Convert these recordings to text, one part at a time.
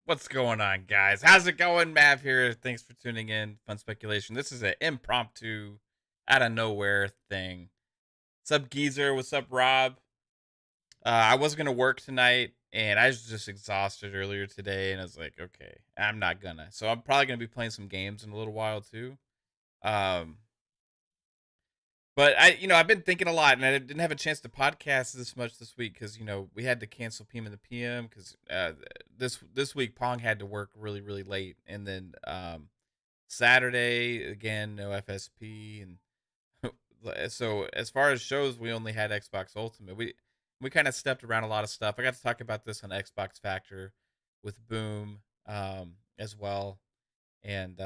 What's going on, guys? How's it going? Mav here. Thanks for tuning in. Fun speculation. This is an impromptu, out of nowhere thing. What's up, Geezer? What's up, Rob? I wasn't gonna work tonight, and I was just exhausted earlier today, and I was like, okay, I'm not gonna. So I'm probably gonna be playing some games in a little while too. Um, but I've been thinking a lot, and I didn't have a chance to podcast this much this week because we had to cancel PM in the PM because this week Pong had to work really really late, and then Saturday again no FSP, and so as far as shows, we only had Xbox Ultimate. We kind of stepped around a lot of stuff. I got to talk about this on Xbox Factor with Boom as well, and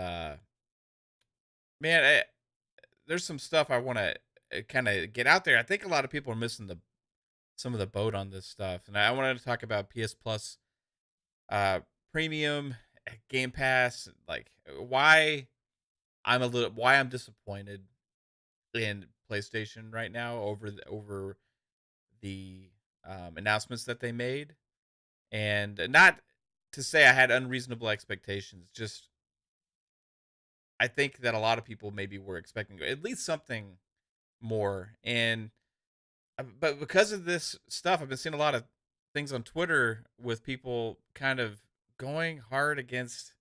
man, there's some stuff I want to kind of get out there. I think a lot of people are missing some of the boat on this stuff, and I wanted to talk about PS Plus, Premium, Game Pass, like why I'm disappointed in PlayStation right now over the announcements that they made, and not to say I had unreasonable expectations, just I think that a lot of people maybe were expecting at least something more. And but because of this stuff, I've been seeing a lot of things on Twitter with people kind of going hard against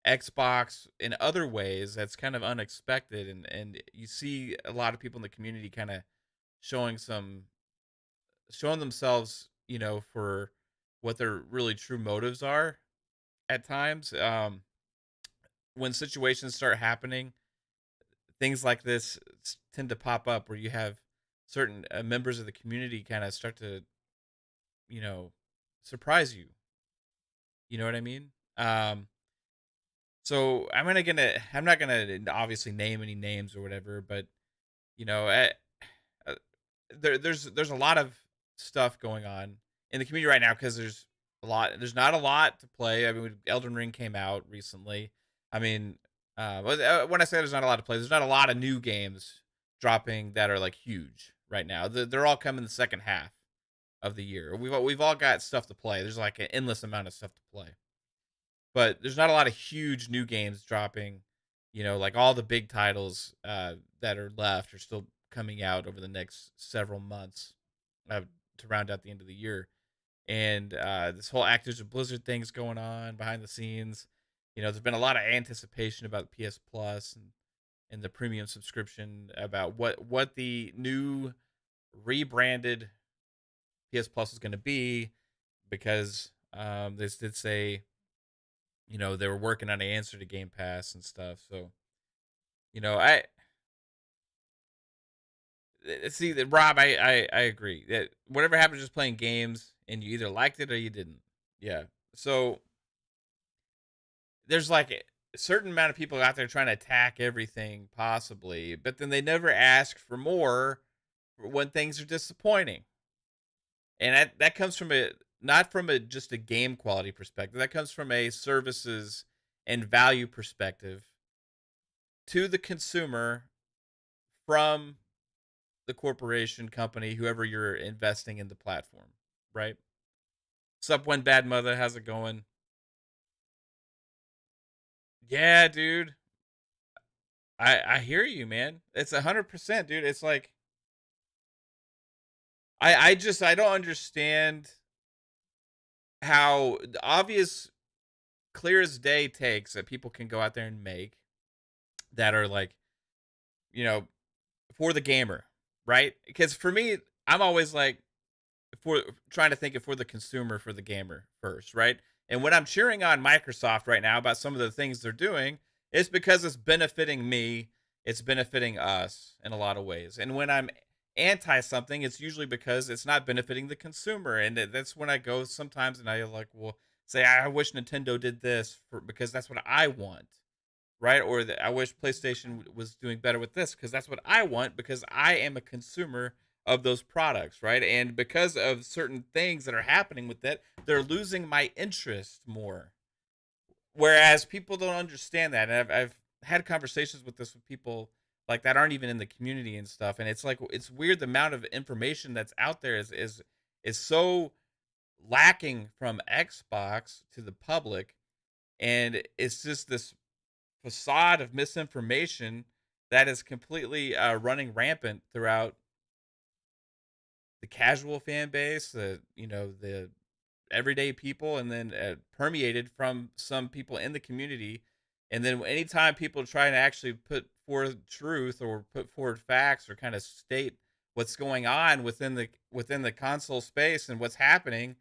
Xbox in other ways that's kind of unexpected, and you see a lot of people in the community kind of showing showing themselves, for what their really true motives are at times. When situations start happening, things like this tend to pop up where you have certain members of the community kind of start to, you know, surprise you. You know what I mean? So I'm not gonna obviously name any names or whatever, but you know, eh, uh, there's a lot of stuff going on in the community right now because there's not a lot to play. I mean, Elden Ring came out recently. I mean, when I say there's not a lot to play, there's not a lot of new games dropping that are like huge right now. They're all coming the second half of the year. We've all got stuff to play. There's like an endless amount of stuff to play, but there's not a lot of huge new games dropping. Like all the big titles that are left are still coming out over the next several months uh, to round out the end of the year. And this whole Activision Blizzard thing's going on behind the scenes. There's been a lot of anticipation about PS Plus and the premium subscription, about what the new rebranded PS Plus is going to be, because they did say they were working on an answer to Game Pass and stuff. So I see that, Rob. I agree that whatever happened just playing games, and you either liked it or you didn't. Yeah. So there's like a certain amount of people out there trying to attack everything possibly, but then they never ask for more when things are disappointing. And that comes from not from just a game quality perspective. That comes from a services and value perspective to the consumer from the corporation, company, whoever you're investing in the platform, right? What's up, One Bad Mother? How's it going? Yeah, dude. I hear you, man. It's 100%, dude. It's like I don't understand how the obvious, clear as day takes that people can go out there and make that are like, you know, for the gamer, right? Because for me, I'm always like, for trying to think of for the consumer, for the gamer first, right? And when I'm cheering on Microsoft right now about some of the things they're doing, it's because it's benefiting me, it's benefiting us in a lot of ways. And when I'm anti something, it's usually because it's not benefiting the consumer. And that's when I go sometimes and I like, well, say I wish Nintendo did this because that's what I want, right? Or that I wish PlayStation was doing better with this because that's what I want, because I am a consumer of those products, right? And because of certain things that are happening with it, they're losing my interest more. Whereas people don't understand that. And I've had conversations with this with people like that aren't even in the community and stuff. And it's like, it's weird. The amount of information that's out there is so lacking from Xbox to the public, and it's just this facade of misinformation that is completely running rampant throughout the casual fan base, the everyday people, and then permeated from some people in the community. And then anytime people try to actually put forth truth or put forward facts or kind of state what's going on within the console space and what's happening,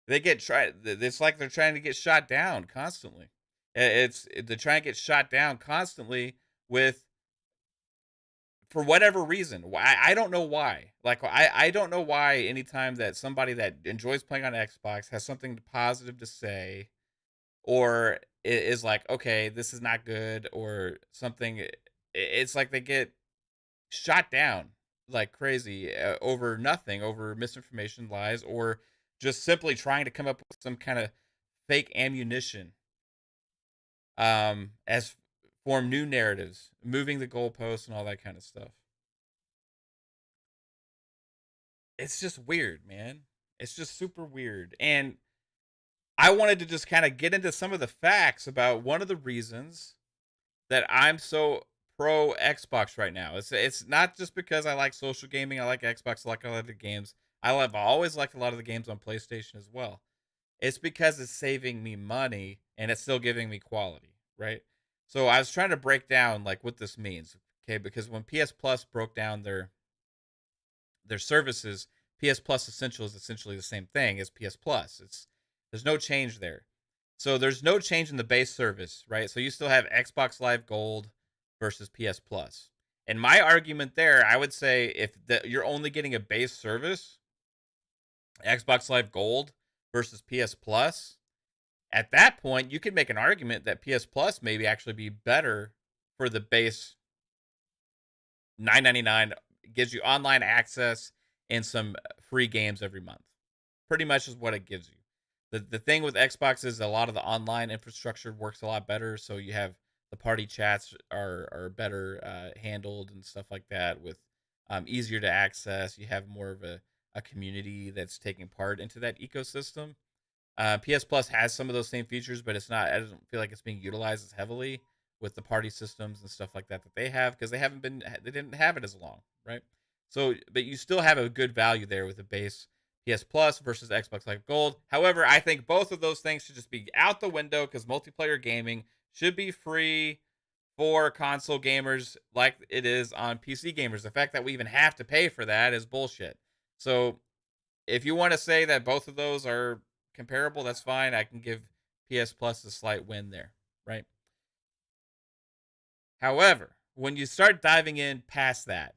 they get tried. It's like they're trying to get shot down constantly. They're trying to get shot down constantly with, for whatever reason. Why, I don't know why. Like, I don't know why anytime that somebody that enjoys playing on Xbox has something positive to say, or is like, okay, this is not good or something, it's like they get shot down like crazy over nothing, over misinformation, lies, or just simply trying to come up with some kind of fake ammunition, as form new narratives, moving the goalposts and all that kind of stuff. It's just weird, man. It's just super weird. And I wanted to just kind of get into some of the facts about one of the reasons that I'm so pro Xbox right now. It's not just because I like social gaming. I like Xbox. I like a lot of the games. I've always liked a lot of the games on PlayStation as well. It's because it's saving me money and it's still giving me quality, right? So I was trying to break down like what this means, okay? Because when PS Plus broke down their services, PS Plus Essential is essentially the same thing as PS Plus. There's no change there. So there's no change in the base service, right? So you still have Xbox Live Gold versus PS Plus. And my argument there, I would say, if you're only getting a base service, Xbox Live Gold versus PS Plus, at that point you could make an argument that PS Plus maybe actually be better for the base $9.99, gives you online access and some free games every month. Pretty much is what it gives you. The thing with Xbox is a lot of the online infrastructure works a lot better. So you have the party chats are better handled and stuff like that, with easier to access. You have more of a community that's taking part into that ecosystem. PS Plus has some of those same features, but it's not. I don't feel like it's being utilized as heavily with the party systems and stuff like that they have, because they didn't have it as long, right? So, but you still have a good value there with the base PS Plus versus Xbox Live Gold. However, I think both of those things should just be out the window, because multiplayer gaming should be free for console gamers like it is on PC gamers. The fact that we even have to pay for that is bullshit. So if you want to say that both of those are comparable, that's fine. I can give PS Plus a slight win there, right? However, when you start diving in past that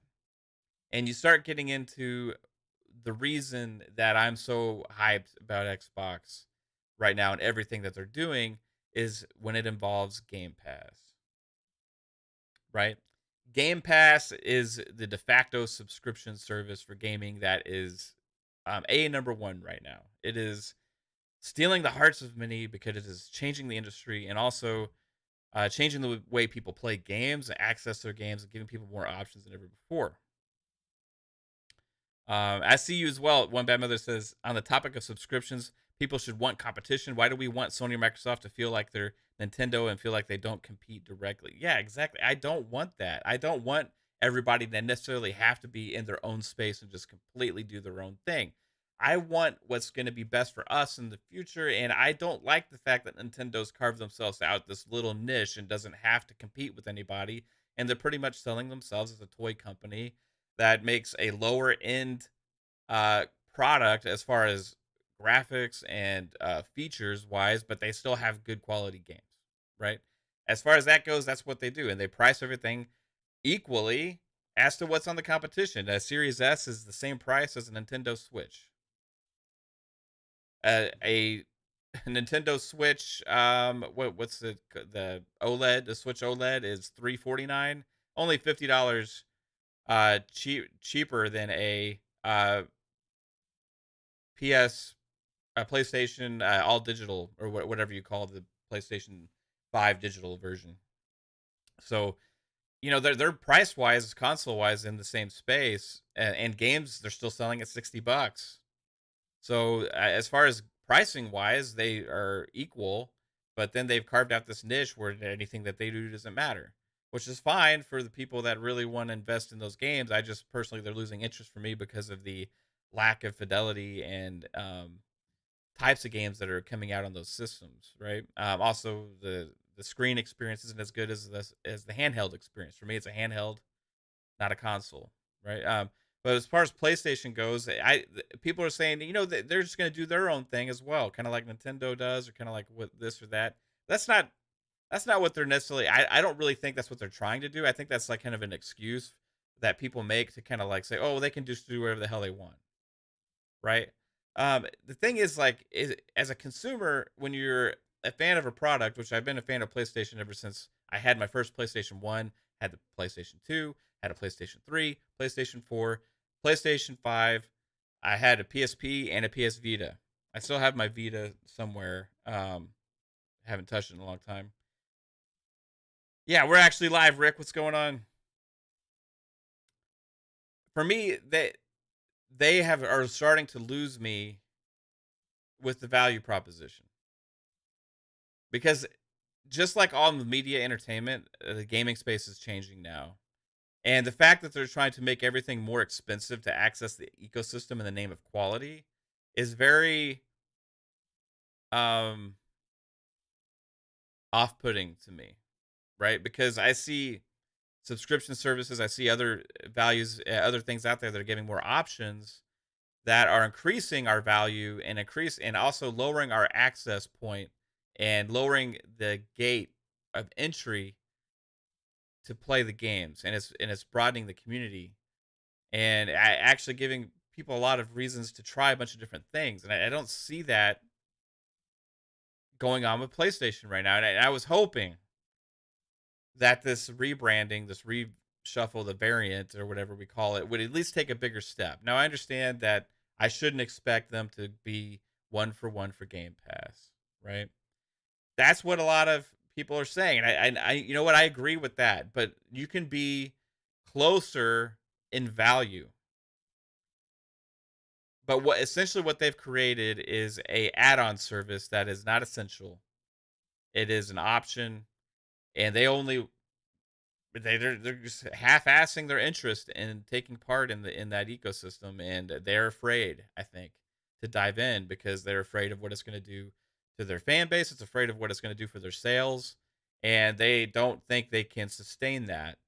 and you start getting into the reason that I'm so hyped about Xbox right now and everything that they're doing, is when it involves Game Pass, right? Game Pass is the de facto subscription service for gaming that is number one right now. It is stealing the hearts of many because it is changing the industry, and also changing the way people play games and access their games, and giving people more options than ever before. I see you as well. One Bad Mother says, on the topic of subscriptions, people should want competition. Why do we want Sony and Microsoft to feel like they're Nintendo and feel like they don't compete directly? Yeah, exactly. I don't want that. I don't want everybody to necessarily have to be in their own space and just completely do their own thing. I want what's going to be best for us in the future, and I don't like the fact that Nintendo's carved themselves out this little niche and doesn't have to compete with anybody, and they're pretty much selling themselves as a toy company that makes a lower end uh, product as far as graphics and features wise, but they still have good quality games, right? As far as that goes, that's what they do, and they price everything equally as to what's on the competition. A Series S is the same price as a Nintendo Switch. A Nintendo Switch, what's the OLED? The Switch OLED is $349, only $50 cheaper than a PS, PlayStation all digital, or whatever you call the PlayStation 5 digital version. So, they're price wise, console wise, in the same space, and games they're still selling at $60. So as far as pricing wise, they are equal, but then they've carved out this niche where anything that they do doesn't matter, which is fine for the people that really want to invest in those games. I just personally, they're losing interest for me because of the lack of fidelity and types of games that are coming out on those systems, right? Also, the screen experience isn't as good as the handheld experience. For me, it's a handheld, not a console, right? But as far as PlayStation goes, people are saying, they're just going to do their own thing as well, kind of like Nintendo does, or kind of like with this or that. That's not what they're necessarily. I don't really think that's what they're trying to do. I think that's like kind of an excuse that people make to kind of like say, oh, they can just do whatever the hell they want, right? The thing is, like, as a consumer, when you're a fan of a product, which I've been a fan of PlayStation ever since I had my first PlayStation 1, had the PlayStation 2, had a PlayStation 3, PlayStation 4, PlayStation 5. I had a PSP and a PS Vita. I still have my Vita somewhere. Haven't touched it in a long time. Yeah, we're actually live, Rick. What's going on? For me, they are starting to lose me with the value proposition, because just like all the media entertainment, the gaming space is changing now. And the fact that they're trying to make everything more expensive to access the ecosystem in the name of quality is very um off-putting to me, right? Because I see subscription services, I see other values, other things out there that are giving more options that are increasing our value and also lowering our access point and lowering the gate of entry to play the games, and it's broadening the community, and actually giving people a lot of reasons to try a bunch of different things, and I don't see that going on with PlayStation right now. And I was hoping that this rebranding, this reshuffle, the variant or whatever we call it, would at least take a bigger step. Now I understand that I shouldn't expect them to be one for one for Game Pass, right? That's what a lot of people are saying, and I you know what, I agree with that. But you can be closer in value. But what they've created is a add-on service that is not essential. It is an option, and they're just half-assing their interest in taking part in that ecosystem, and they're afraid, I think, to dive in because they're afraid of what it's going to do to their fan base. It's afraid of what it's going to do for their sales, and they don't think they can sustain that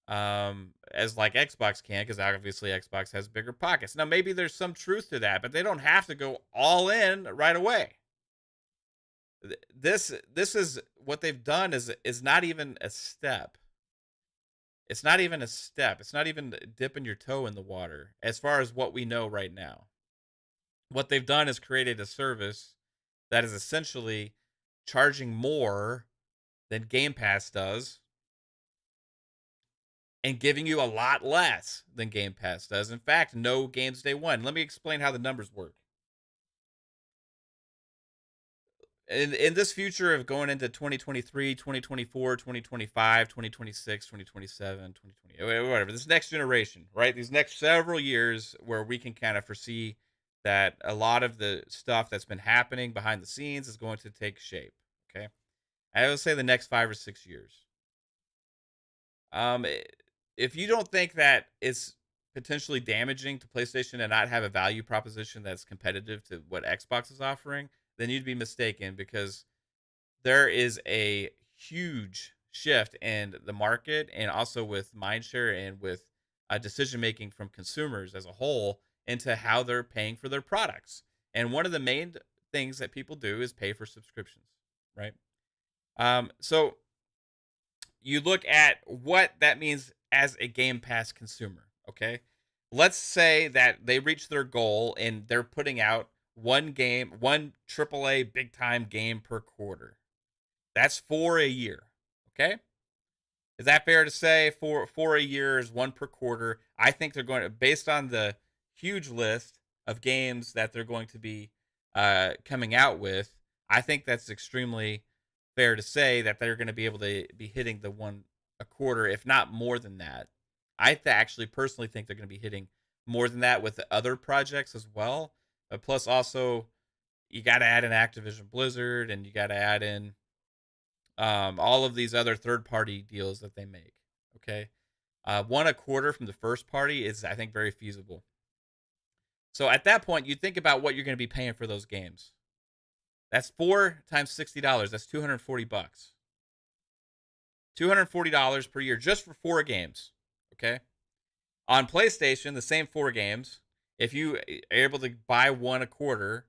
as like Xbox can, because obviously Xbox has bigger pockets. Now maybe there's some truth to that, but they don't have to go all in right away. This is what they've done is not even a step. It's not even a step. It's not even dipping your toe in the water as far as what we know right now. What they've done is created a service that is essentially charging more than Game Pass does and giving you a lot less than Game Pass does. In fact, no games day one. Let me explain how the numbers work. In this future of going into 2023, 2024, 2025, 2026, 2027, 2020, whatever, this next generation, right? These next several years where we can kind of foresee that a lot of the stuff that's been happening behind the scenes is going to take shape. Okay. I would say the next 5 or 6 years. Um, if you don't think that it's potentially damaging to PlayStation to not have a value proposition that's competitive to what Xbox is offering, then you'd be mistaken, because there is a huge shift in the market, and also with mindshare and with decision making from consumers as a whole into how they're paying for their products. And one of the main things that people do is pay for subscriptions, right? So you look at what that means as a Game Pass consumer, okay? Let's say that they reach their goal and they're putting out one AAA big time game per quarter. That's 4 a year, okay? Is that fair to say? For a year is one per quarter. I think they're going to, based on the huge list of games that they're going to be coming out with, I think that's extremely fair to say that they're going to be able to be hitting the one a quarter, if not more than that. Actually personally think they're going to be hitting more than that with the other projects as well. Plus also you got to add in Activision Blizzard, and you got to add in all of these other third-party deals that they make. Okay, one a quarter from the first party is, I think, very feasible. So at that point, you think about what you're going to be paying for those games. That's 4 times $60. That's $240. $240 per year just for 4 games. Okay. On PlayStation, the same 4 games, if you are able to buy one a quarter,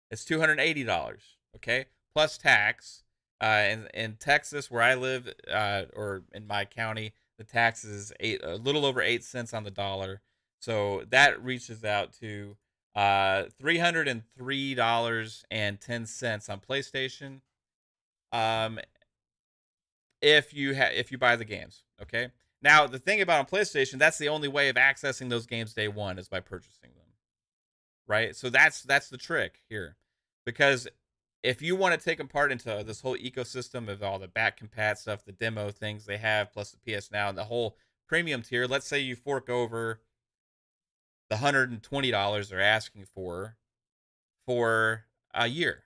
it's $280. Okay. Plus tax. In Texas, where I live, or in my county, the tax is a little over 8 cents on the dollar. So that reaches out to $303.10 on PlayStation. If you buy the games, okay. Now the thing about on PlayStation, that's the only way of accessing those games day one is by purchasing them, right? So that's the trick here, because if you want to take them part into this whole ecosystem of all the back compat stuff, the demo things they have, plus the PS Now and the whole premium tier, let's say you fork over the $120 they're asking for a year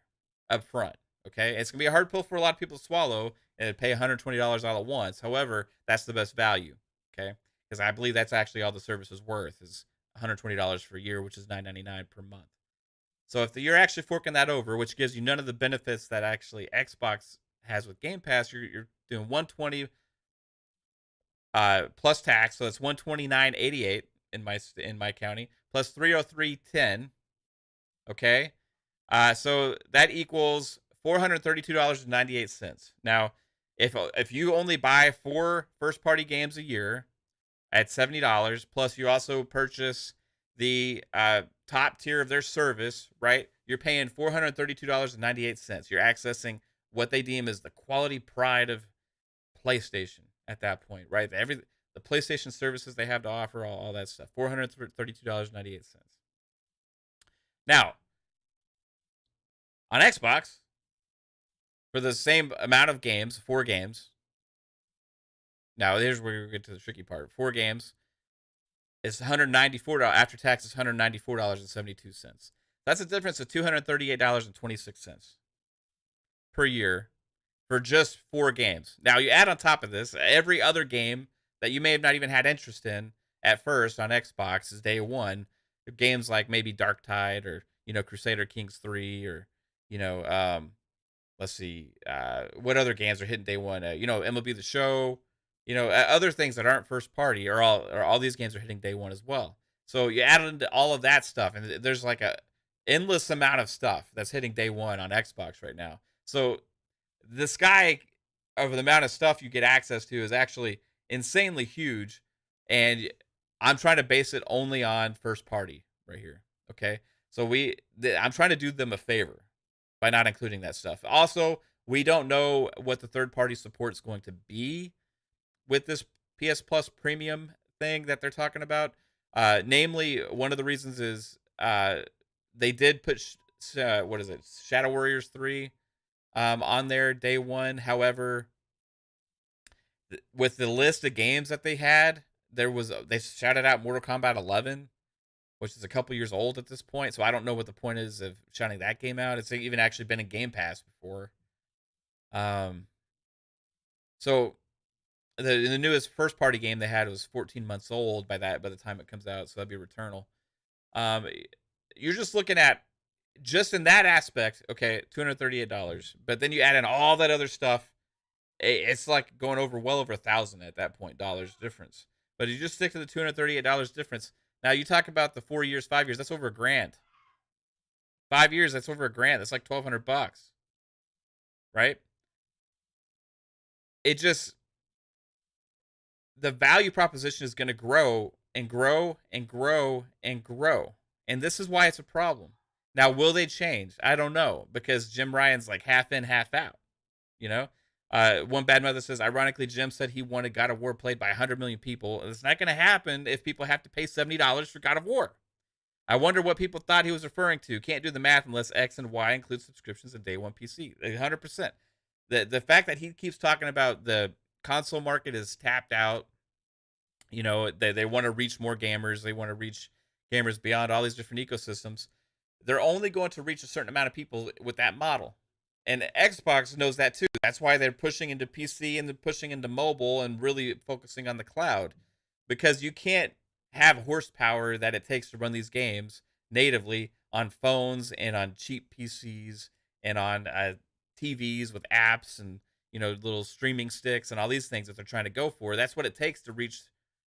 up front. Okay, it's gonna be a hard pill for a lot of people to swallow and pay $120 all at once. However, that's the best value. Okay, because I believe that's actually all the service is worth is $120 for a year, which is $9.99 per month. So if you're actually forking that over, which gives you none of the benefits that actually Xbox has with Game Pass, you're doing 120 plus tax, so it's 129.88 in my county, plus 303.10. Okay, so that equals $432.98. Now, if you only buy 4 first party games a year at $70, plus you also purchase the top tier of their service, right? You're paying $432.98. You're accessing what they deem as the quality pride of PlayStation at that point, right? The PlayStation services they have to offer, all that stuff. $432.98. Now, on Xbox, for the same amount of games, 4 games. Now, here's where we get to the tricky part. 4 games. It's $194 after tax. Is $194.72. That's a difference of $238.26 per year for just 4 games. Now you add on top of this every other game that you may have not even had interest in at first on Xbox is day one. Games like maybe Dark Tide or Crusader Kings 3 or let's see what other games are hitting day one. MLB The Show. Other things that aren't first party or all these games are hitting day one as well. So you add into all of that stuff, and there's like a endless amount of stuff that's hitting day one on Xbox right now. So the sky of the amount of stuff you get access to is actually insanely huge, and I'm trying to base it only on first party right here. Okay, so I'm trying to do them a favor by not including that stuff. Also, we don't know what the third party support is going to be with this PS Plus premium thing that they're talking about. Namely, one of the reasons is they did put Shadow Warriors 3 on there day one. However, with the list of games that they had, they shouted out Mortal Kombat 11, which is a couple years old at this point. So I don't know what the point is of shouting that game out. It's even actually been in Game Pass before. So the newest first party game they had was 14 months old by the time it comes out, so that'd be Returnal. You're just looking at, just in that aspect, okay, $238. But then you add in all that other stuff, it's like going over well over $1,000 at that point, dollars difference. But you just stick to the $238 difference. Now you talk about the 4 years, 5 years, that's over $1,000. 5 years, that's over $1,000. That's like $1,200, right? It just, the value proposition is going to grow and grow and grow and grow. And this is why it's a problem. Now, will they change? I don't know, because Jim Ryan's like half in, half out. One bad mother says, ironically, Jim said he wanted God of War played by 100 million people. It's not going to happen if people have to pay $70 for God of War. I wonder what people thought he was referring to. Can't do the math unless X and Y include subscriptions and day one PC. 100%. The fact that he keeps talking about the console market is tapped out. They want to reach more gamers. They want to reach gamers beyond all these different ecosystems. they're only going to reach a certain amount of people with that model. And Xbox knows that too. That's why they're pushing into PC and they're pushing into mobile and really focusing on the cloud, because you can't have horsepower that it takes to run these games natively on phones and on cheap PCs and on TVs with apps and little streaming sticks and all these things that they're trying to go for. That's what it takes to reach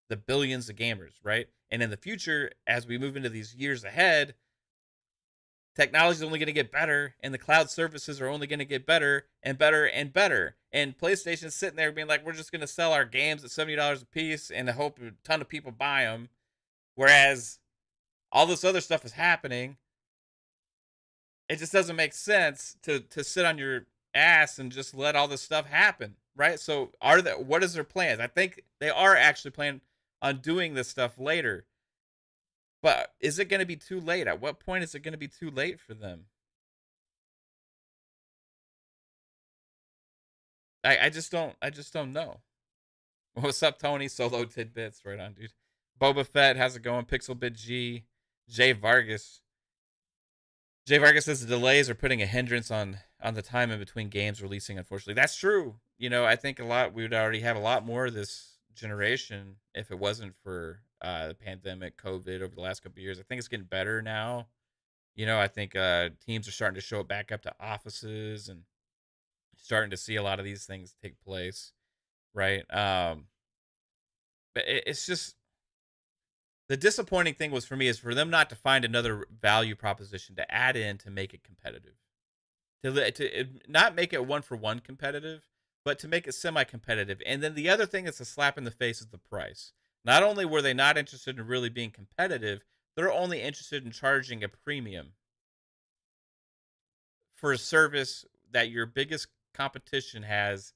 the billions of gamers, right? And in the future, as we move into these years ahead, technology is only going to get better, and the cloud services are only going to get better and better and better. And PlayStation's sitting there being like, we're just going to sell our games at $70 a piece and hope a ton of people buy them. Whereas all this other stuff is happening. It just doesn't make sense to sit on your ass and just let all this stuff happen, right? So what is their plans? I think they are actually planning on doing this stuff later. But is it going to be too late? At what point is it going to be too late for them? I just don't know. What's up, Tony? Solo tidbits, right on, dude. Boba Fett, how's it going? Pixelbit G, Jay Vargas. Jay Vargas says the delays are putting a hindrance on the time in between games releasing. Unfortunately, that's true. I think we would already have a lot more this generation if it wasn't for the pandemic, COVID over the last couple of years. I think it's getting better now. I think teams are starting to show back up to offices and starting to see a lot of these things take place, right? But it's just the disappointing thing was for me is for them not to find another value proposition to add in to make it competitive, to not make it 1-for-1 competitive, but to make it semi-competitive. And then the other thing that's a slap in the face is the price. Not only were they not interested in really being competitive, they're only interested in charging a premium for a service that your biggest competition has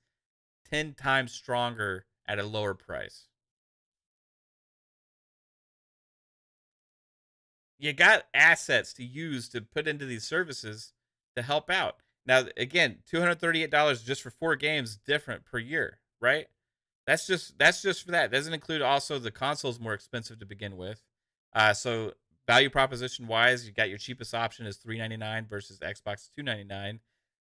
10 times stronger at a lower price. You got assets to use to put into these services to help out. Now, again, $238 just for 4 games, different per year, right? That's just for that. It doesn't include also the console's more expensive to begin with. So value proposition wise, you got your cheapest option is $399 versus Xbox $299.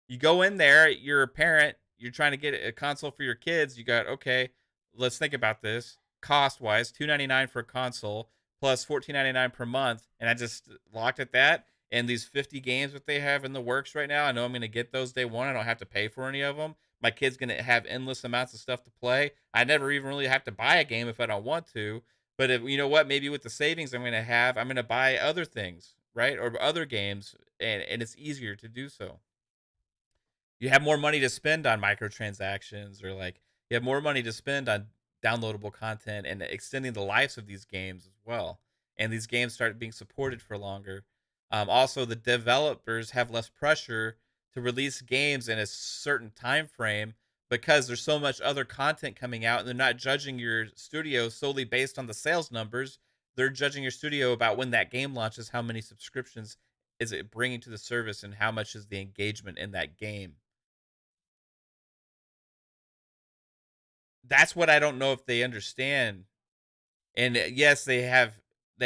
You go in there, you're a parent, you're trying to get a console for your kids. You got, okay, let's think about this cost wise, $299 for a console plus $14.99 per month, and I just locked at that. And these 50 games that they have in the works right now, I know I'm going to get those day one. I don't have to pay for any of them. My kid's going to have endless amounts of stuff to play. I never even really have to buy a game if I don't want to. But if, you know what, maybe with the savings I'm going to have, I'm going to buy other things, right? Or other games, and it's easier to do so. You have more money to spend on microtransactions, or like you have more money to spend on downloadable content and extending the lives of these games as well. And these games start being supported for longer. Also, the developers have less pressure to release games in a certain time frame because there's so much other content coming out, and they're not judging your studio solely based on the sales numbers. They're judging your studio about when that game launches, how many subscriptions is it bringing to the service, and how much is the engagement in that game. That's what I don't know if they understand. And yes, they've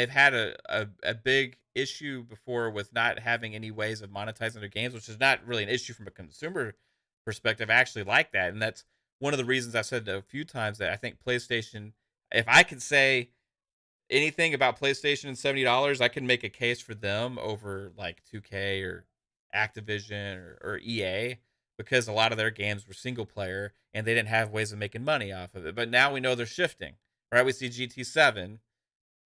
had a big issue before with not having any ways of monetizing their games, which is not really an issue from a consumer perspective. I actually like that. And that's one of the reasons I've said a few times that I think PlayStation, if I could say anything about PlayStation and $70, I can make a case for them over like 2K or Activision or EA, because a lot of their games were single player and they didn't have ways of making money off of it. But now we know they're shifting, right? We see GT7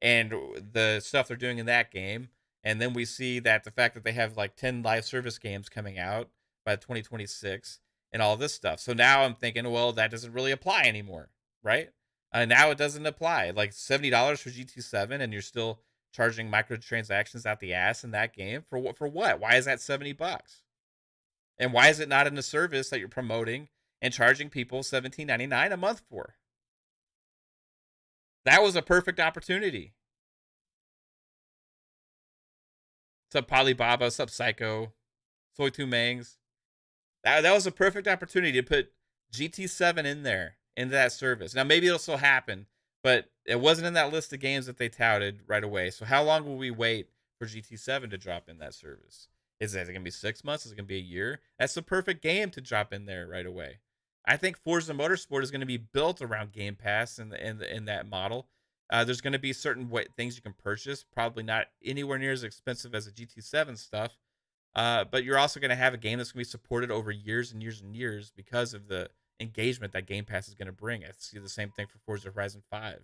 and the stuff they're doing in that game. And then we see that the fact that they have like 10 live service games coming out by 2026 and all this stuff. So now I'm thinking, well, that doesn't really apply anymore, right? Now it doesn't apply. Like $70 for GT7 and you're still charging microtransactions out the ass in that game for what? For what? Why is that $70? And why is it not in the service that you're promoting and charging people $17.99 a month for? That was a perfect opportunity. What's up, Polybaba? What's up, Psycho? Soy Two Mangs. That was a perfect opportunity to put GT7 in there, into that service. Now, maybe it'll still happen, but it wasn't in that list of games that they touted right away. So how long will we wait for GT7 to drop in that service. Is it going to be 6 months? Is it going to be a year? That's the perfect game to drop in there right away. I think Forza Motorsport is going to be built around Game Pass in that model. There's going to be certain things you can purchase, probably not anywhere near as expensive as the GT7 stuff. But you're also going to have a game that's going to be supported over years and years and years because of the engagement that Game Pass is going to bring. I see the same thing for Forza Horizon 5.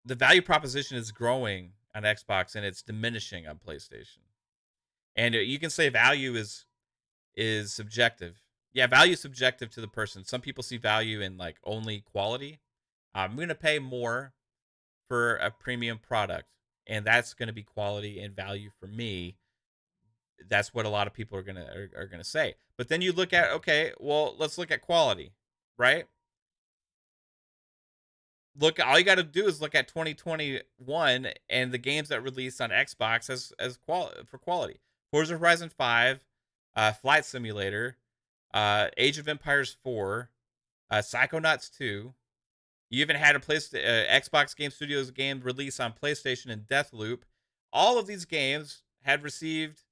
The value proposition is growing on Xbox and it's diminishing on PlayStation. And you can say value is subjective. Yeah, value is subjective to the person. Some people see value in like only quality. I'm going to pay more for a premium product, and that's going to be quality and value for me. That's what a lot of people are gonna say. But then you look at, okay, well, let's look at quality, right? Look, all you got to do is look at 2021 and the games that released on Xbox for quality. Forza Horizon 5, Flight Simulator, Age of Empires 4, Psychonauts 2. You even had a Xbox Game Studios game release on PlayStation and Deathloop. All of these games had received,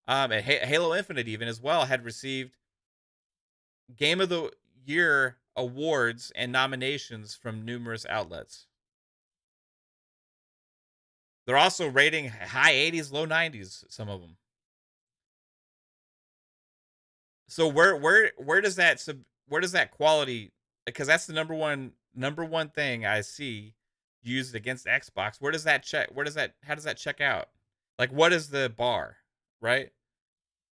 and Halo Infinite even as well, had received Game of the Year awards and nominations from numerous outlets. They're also rating high 80s, low 90s, some of them. So where does that quality, because that's the number one thing I see used against Xbox. How does that check out? Like, what is the bar, right?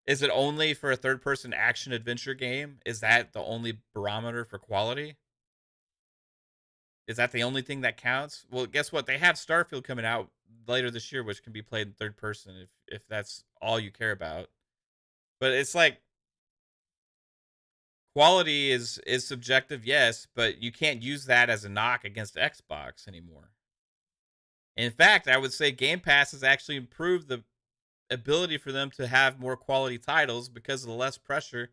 Is it only for a third person action adventure game? Is that the only barometer for quality? Is that the only thing that counts? Well, guess what? They have Starfield coming out later this year, which can be played in third person if that's all you care about. But it's like, quality is subjective, yes, but you can't use that as a knock against Xbox anymore. In fact, I would say Game Pass has actually improved the ability for them to have more quality titles because of the less pressure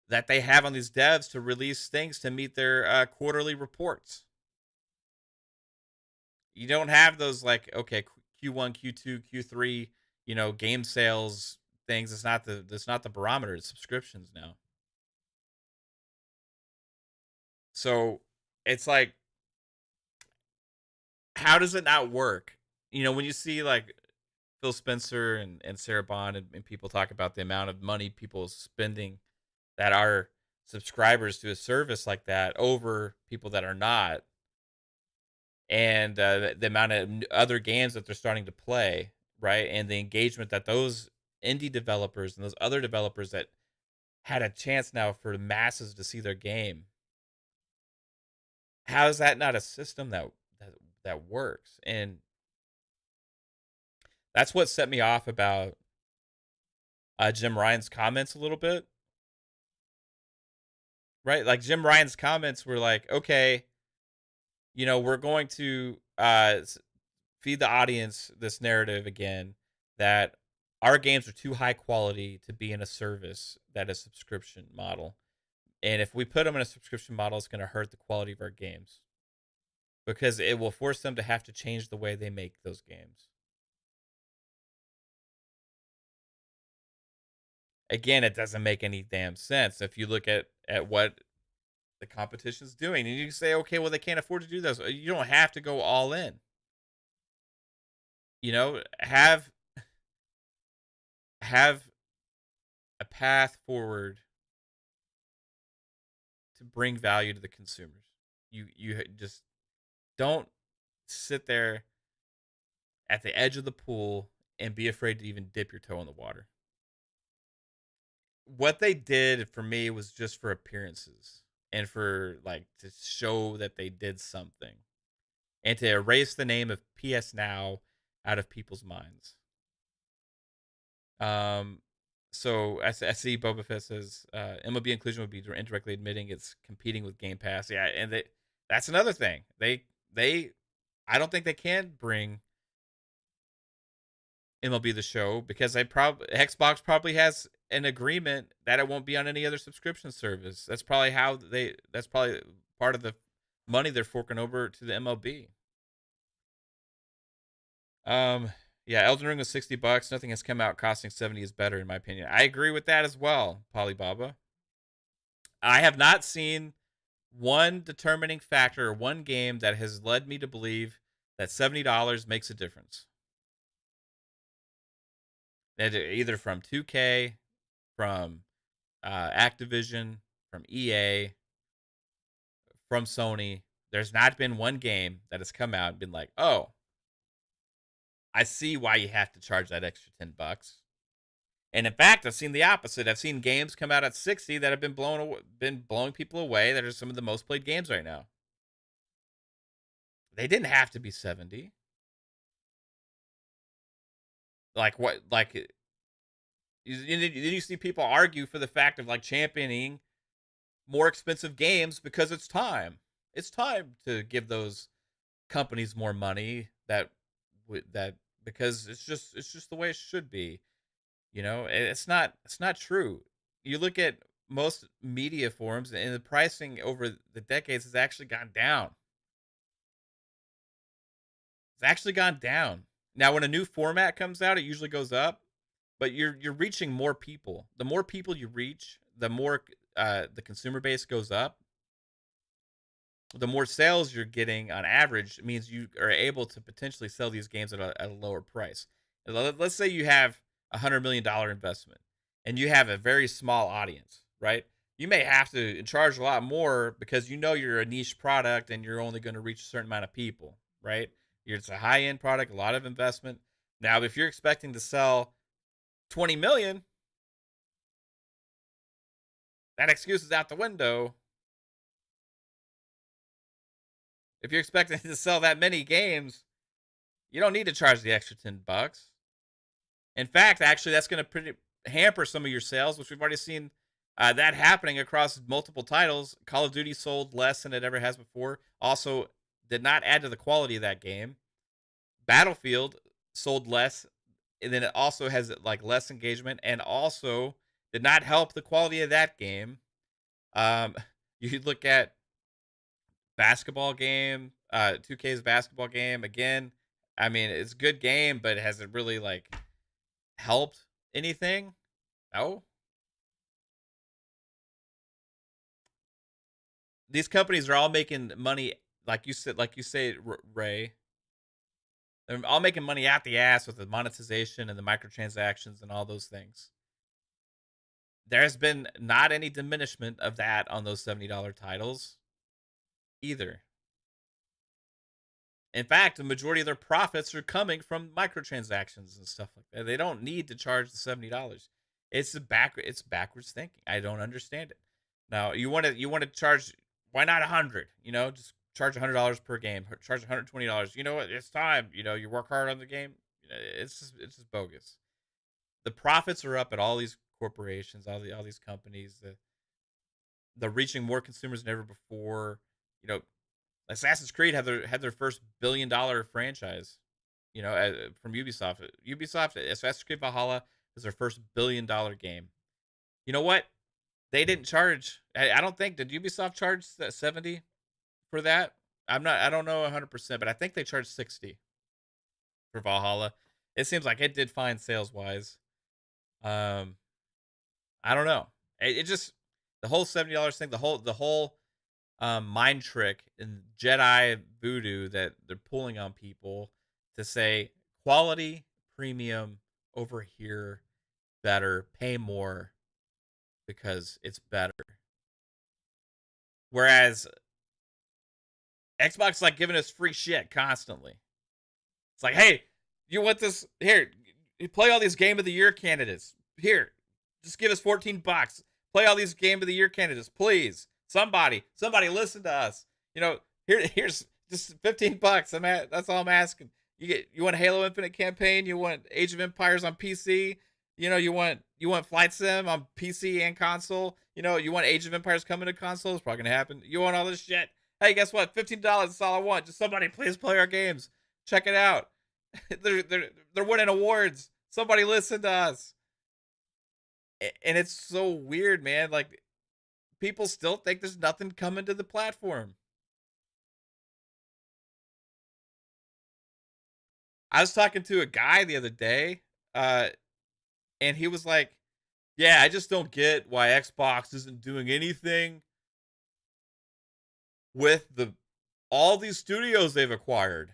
that they have on these devs to release things to meet their quarterly reports. You don't have those like, okay, Q1, Q2, Q3, game sales things. It's not the barometer. It's subscriptions now. So it's like, how does it not work? When you see like Phil Spencer and Sarah Bond and people talk about the amount of money people spending that are subscribers to a service like that over people that are not, and the amount of other games that they're starting to play, right? And the engagement that those indie developers and those other developers that had a chance now for the masses to see their game. How is that not a system that works? And that's what set me off about Jim Ryan's comments a little bit. Right? Like, Jim Ryan's comments were like, okay, we're going to feed the audience this narrative again that our games are too high quality to be in a service that is subscription model. And if we put them in a subscription model, it's going to hurt the quality of our games because it will force them to have to change the way they make those games. Again, it doesn't make any damn sense if you look at what the competition's doing. And you say, okay, well, they can't afford to do this. You don't have to go all in. Have a path forward to bring value to the consumers. You just don't sit there at the edge of the pool and be afraid to even dip your toe in the water. What they did for me was just for appearances and for like to show that they did something and to erase the name of PS Now out of people's minds. So I see Boba Fett says MLB inclusion would be indirectly admitting it's competing with Game Pass. Yeah, and that's another thing. They I don't think they can bring MLB The Show because Xbox probably has an agreement that it won't be on any other subscription service. That's probably part of the money they're forking over to the MLB. Yeah, Elden Ring was $60. Nothing has come out costing 70 is better, in my opinion. I agree with that as well, Polybaba. I have not seen one determining factor or one game that has led me to believe that $70 makes a difference. Either from 2K, from Activision, from EA, from Sony. There's not been one game that has come out and been like, oh, I see why you have to charge that extra $10. And in fact, I've seen the opposite. I've seen games come out at 60 that have been blowing people away. That are some of the most played games right now. They didn't have to be 70. Like what? Like you see people argue for the fact of like championing more expensive games because it's time. It's time to give those companies more money that because it's just the way it should be. You know, it's not true. You look at most media forums and the pricing over the decades has actually gone down. It's actually gone down. Now, when a new format comes out, it usually goes up, but you're reaching more people. The more people you reach, the more the consumer base goes up. The more sales you're getting on average means you are able to potentially sell these games at a lower price. Let's say you have $100 million investment and you have a very small audience, right? You may have to charge a lot more because you know you're a niche product and you're only going to reach a certain amount of people, right? It's a high end product, a lot of investment. Now, if you're expecting to sell 20 million, that excuse is out the window. If you're expecting to sell that many games, you don't need to charge the extra $10. In fact, actually, that's going to hamper some of your sales, which we've already seen that happening across multiple titles. Call of Duty sold less than it ever has before. Also, did not add to the quality of that game. Battlefield sold less, and then it also has like less engagement, and also did not help the quality of that game. You look at basketball game, 2K's basketball game. Again, I mean, it's a good game, but has it really like helped anything? No. These companies are all making money, like you said, Ray. They're all making money out the ass with the monetization and the microtransactions and all those things. There's been not any diminishment of that on those $70 titles either. In fact, the majority of their profits are coming from microtransactions and stuff like that. They don't need to charge the $70. It's backwards thinking. I don't understand it. Now, you want to charge, why not 100? You know, just charge $100 per game. Charge $120. You know what? It's time. You know, you work hard on the game. It's just bogus. The profits are up at all these corporations, all these companies. They're reaching more consumers than ever before. You know, Assassin's Creed had their first $1 billion franchise, you know, from Ubisoft. Assassin's Creed Valhalla was their first $1 billion game. You know what? They didn't charge. I don't think, did Ubisoft charge that 70 for that? I don't know 100%, but I think they charged 60 for Valhalla. It seems like it did fine sales wise. I don't know. It just, the whole $70 thing, the whole mind trick and Jedi voodoo that they're pulling on people to say quality premium over here, better, pay more because it's better. Whereas Xbox is like giving us free shit constantly. It's like, hey, you want this? Here, you play all these Game of the Year candidates. Here, just give us $14. Play all these Game of the Year candidates, please. Somebody listen to us. You know, here's just $15. That's all I'm asking. You want Halo Infinite campaign? You want Age of Empires on PC? You know, you want Flight Sim on PC and console? You know, you want Age of Empires coming to console? It's probably gonna happen. You want all this shit? Hey, guess what? $15 is all I want. Just somebody please play our games. Check it out. they're winning awards. Somebody listen to us. And it's so weird, man. Like, people still think there's nothing coming to the platform. I was talking to a guy the other day, and he was like, "Yeah, I just don't get why Xbox isn't doing anything with all these studios they've acquired."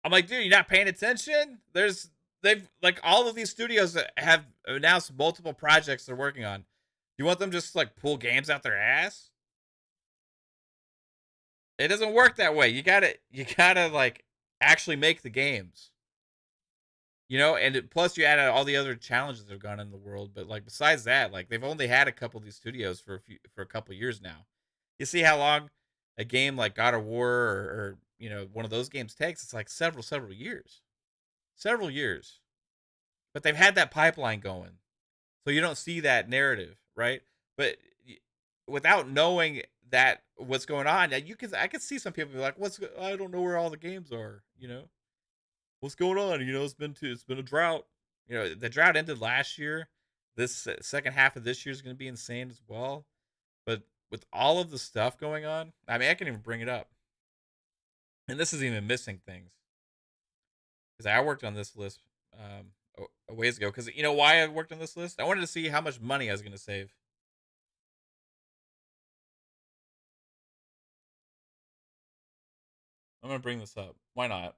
I'm like, dude, you're not paying attention? They've like all of these studios that have announced multiple projects they're working on. You want them just to, like, pull games out their ass? It doesn't work that way. You gotta like actually make the games. And plus you add out all the other challenges that have gone in the world. But like besides that, like they've only had a couple of these studios for a couple of years now. You see how long a game like God of War or one of those games takes? It's like several years, several years. But they've had that pipeline going, so you don't see that narrative, right? But without knowing that what's going on, I could see some people be like, I don't know where all the games are, what's going on? It's been a drought. The drought ended last year. This second half of this year is going to be insane as well. But with all of the stuff going on, I mean, I can't even bring it up. And this is even missing things because I worked on this list a ways ago. Because you know why I worked on this list? I wanted to see how much money I was going to save. I'm going to bring this up. Why not?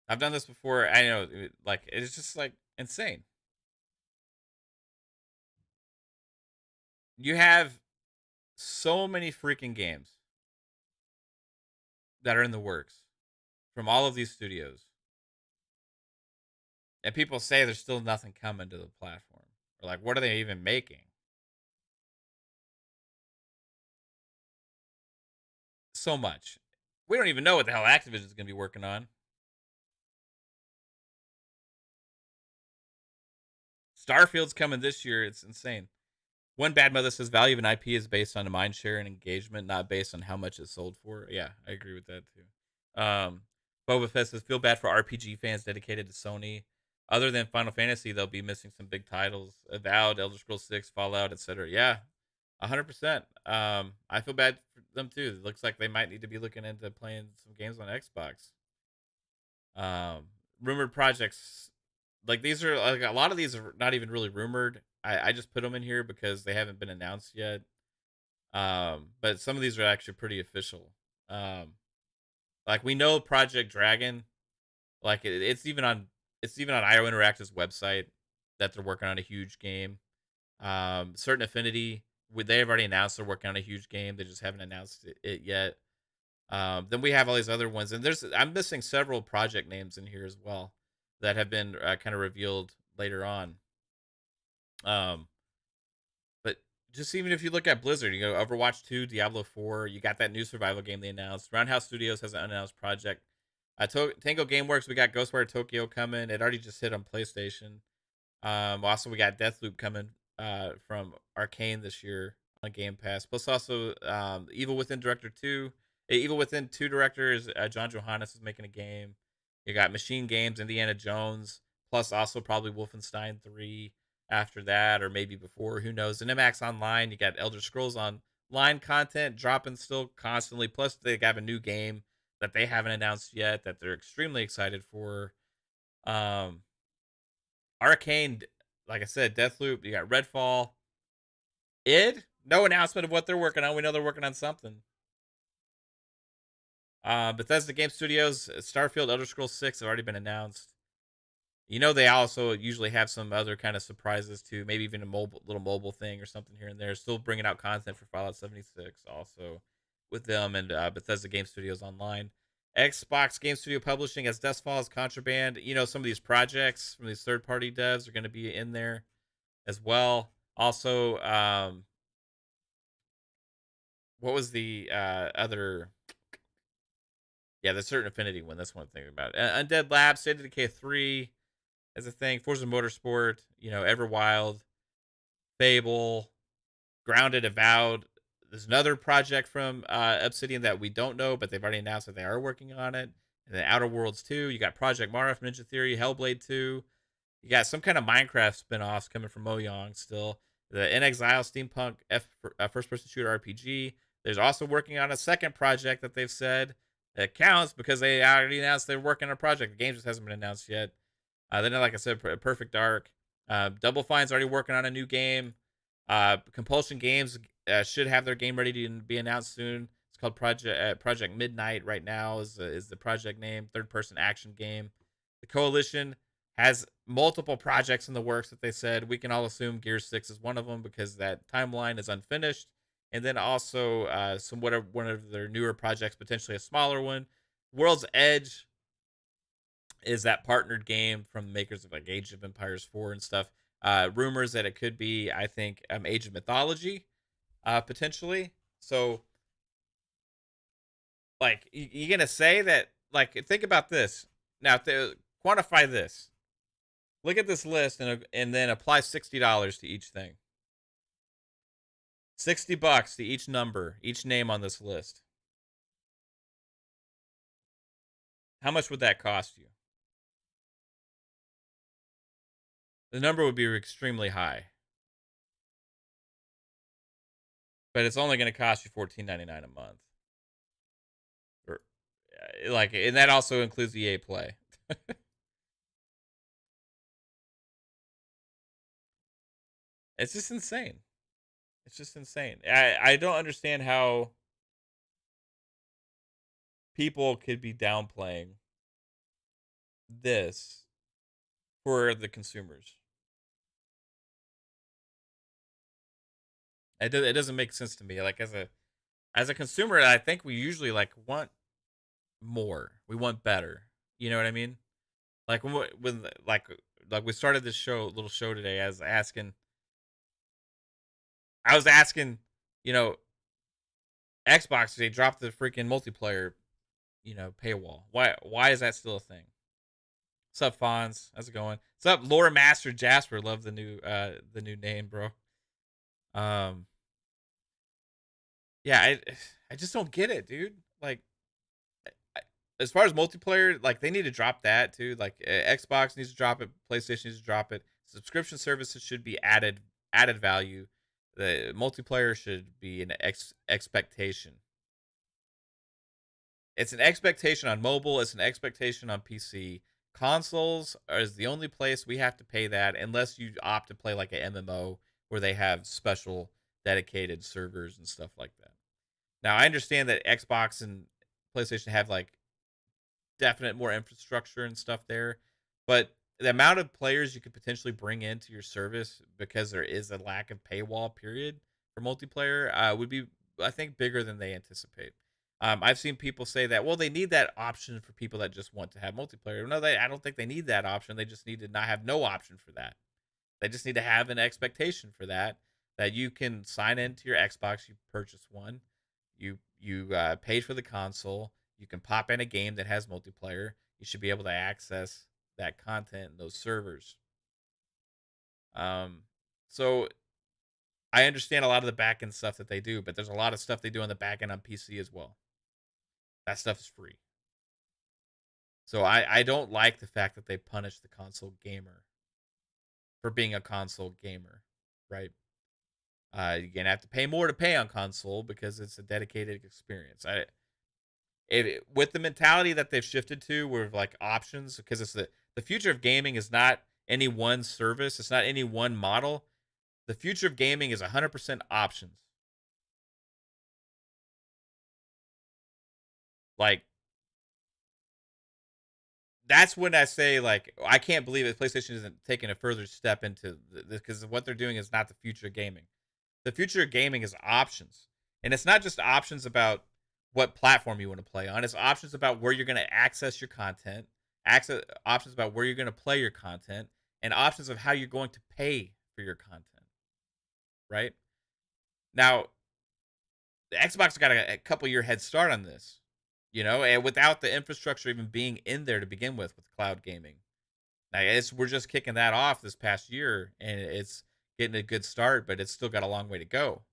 I've done this before. I know, like, it's just like insane. You have so many freaking games that are in the works from all of these studios. And people say there's still nothing coming to the platform. Or like, what are they even making? So much. We don't even know what the hell Activision is going to be working on. Starfield's coming this year. It's insane. One bad mother says value of an IP is based on a mind share and engagement, not based on how much it's sold for. Yeah, I agree with that too. Boba Fett says feel bad for RPG fans dedicated to Sony. Other than Final Fantasy, they'll be missing some big titles: Avowed, Elder Scrolls 6, Fallout, etc. Yeah, 100%. I feel bad for them too. It looks like they might need to be looking into playing some games on Xbox. Rumored projects, like these are like a lot of these are not even really rumored. I just put them in here because they haven't been announced yet. But some of these are actually pretty official. Um, like we know Project Dragon, like it's even on IO Interactive's website that they're working on a huge game. Certain Affinity, they've already announced they're working on a huge game. They just haven't announced it yet. Then we have all these other ones, and I'm missing several project names in here as well that have been kind of revealed later on. Um, but just even if you look at Blizzard, you go Overwatch 2, Diablo 4, you got that new survival game they announced. Roundhouse Studios has an unannounced project. Tango Gameworks, we got Ghostwire Tokyo coming. It already just hit on PlayStation. Also we got Deathloop coming from Arcane this year on Game Pass. Plus also Evil Within Director 2. Evil Within 2 director is John Johannes is making a game. You got Machine Games, Indiana Jones, plus also probably Wolfenstein 3 after that, or maybe before, who knows. And MX Online, you got Elder Scrolls Online content dropping still constantly. Plus they have a new game that they haven't announced yet that they're extremely excited for. Arcane, like I said, Deathloop, you got Redfall. No announcement of what they're working on. We know they're working on something. Bethesda Game Studios, Starfield, Elder Scrolls 6 have already been announced. They also usually have some other kind of surprises too, maybe even a little mobile thing or something here and there. Still bringing out content for Fallout 76 also with them and Bethesda Game Studios Online. Xbox Game Studio Publishing as Dustfall as Contraband. Some of these projects from these third-party devs are going to be in there as well. Also, what was the other? Yeah, the Certain Affinity one. That's one thing about it. Undead Labs, State of Decay 3 as a thing. Forza Motorsport, Everwild, Fable, Grounded, Avowed. There's another project from Obsidian that we don't know, but they've already announced that they are working on it. And then Outer Worlds 2. You got Project Mara from Ninja Theory, Hellblade 2. You got some kind of Minecraft spin-offs coming from Mojang still. the In Exile steampunk first-person shooter RPG. There's also working on a second project that they've said that counts because they already announced they're working on a project. The game just hasn't been announced yet. Then, like I said, Perfect Dark. Double Fine's already working on a new game. Compulsion Games should have their game ready to be announced soon. It's called Project Midnight right now is the project name. Third-person action game. The Coalition has multiple projects in the works that they said. We can all assume Gear 6 is one of them because that timeline is unfinished. And then also one of their newer projects, potentially a smaller one. World's Edge is that partnered game from the makers of like Age of Empires 4 and stuff. Rumors that it could be, I think, Age of Mythology, potentially. So, like, you're gonna say that? Like, think about this. Now, quantify this. Look at this list and then apply $60 to each thing. $60 to each number, each name on this list. How much would that cost you? The number would be extremely high. But it's only going to cost you $14.99 a month. Or, like, and that also includes EA Play. It's just insane. It's just insane. I don't understand how people could be downplaying this for the consumers. It doesn't make sense to me. Like, as a consumer, I think we usually like want more. We want better. You know what I mean? Like when like we started this little show today. I was asking, you know, Xbox, they dropped the freaking multiplayer, paywall. Why is that still a thing? What's up, Fonz? How's it going? What's up, Lore Master Jasper? Love the new name, bro. Yeah, I just don't get it, dude. Like, as far as multiplayer, like they need to drop that too. Like Xbox needs to drop it, PlayStation needs to drop it. Subscription services should be added value. The multiplayer should be an expectation. It's an expectation on mobile. It's an expectation on PC. Consoles is the only place we have to pay that unless you opt to play like an MMO where they have special dedicated servers and stuff like that. Now, I understand that Xbox and PlayStation have like definite more infrastructure and stuff there, but the amount of players you could potentially bring into your service because there is a lack of paywall period for multiplayer would be, I think, bigger than they anticipate. I've seen people say that, well, they need that option for people that just want to have multiplayer. No, I don't think they need that option. They just need to not have no option for that. They just need to have an expectation for that you can sign into your Xbox, you purchase one, you paid for the console, you can pop in a game that has multiplayer. You should be able to access that content in those servers. So I understand a lot of the backend stuff that they do, but there's a lot of stuff they do on the backend on PC as well. That stuff is free. So I don't like the fact that they punish the console gamer for being a console gamer, right? You're gonna have to pay more to pay on console because it's a dedicated experience. With the mentality that they've shifted to, where like options, because it's the future of gaming is not any one service, it's not any one model. The future of gaming is 100% options. Like, that's when I say, like, I can't believe that PlayStation isn't taking a further step into this, because what they're doing is not the future of gaming. The future of gaming is options. And it's not just options about what platform you want to play on. It's options about where you're going to access your content, options about where you're going to play your content, and options of how you're going to pay for your content. Right? Now, the Xbox got a couple year head start on this, and without the infrastructure even being in there to begin with cloud gaming. Now, we're just kicking that off this past year, and it's getting a good start, but it's still got a long way to go.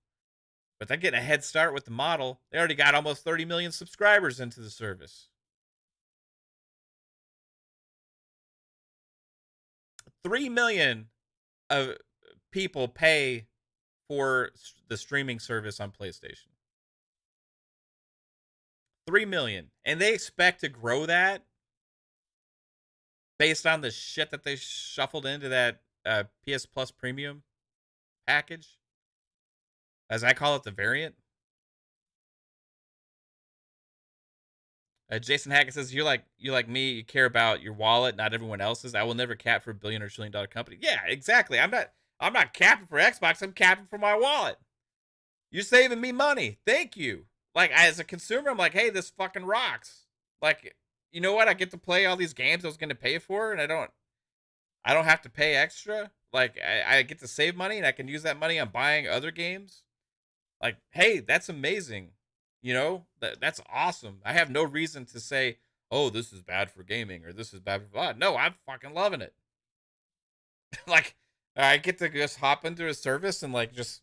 But they're getting a head start with the model. They already got almost 30 million subscribers into the service. 3 million of people pay for the streaming service on PlayStation. 3 million. And they expect to grow that based on the shit that they shuffled into that PS Plus Premium package, as I call it, the variant. Jason Hackett says, "You like me. You care about your wallet, not everyone else's. I will never cap for a billion or $1 trillion company." Yeah, exactly. I'm not capping for Xbox. I'm capping for my wallet. You're saving me money. Thank you. Like, as a consumer, I'm like, hey, this fucking rocks. Like, you know what? I get to play all these games I was going to pay for, and I don't have to pay extra. Like, I get to save money, and I can use that money on buying other games. Like, hey, that's amazing. You know, that's awesome. I have no reason to say, oh, this is bad for gaming or this is bad for blah. No, I'm fucking loving it. Like, I get to just hop into a service and like just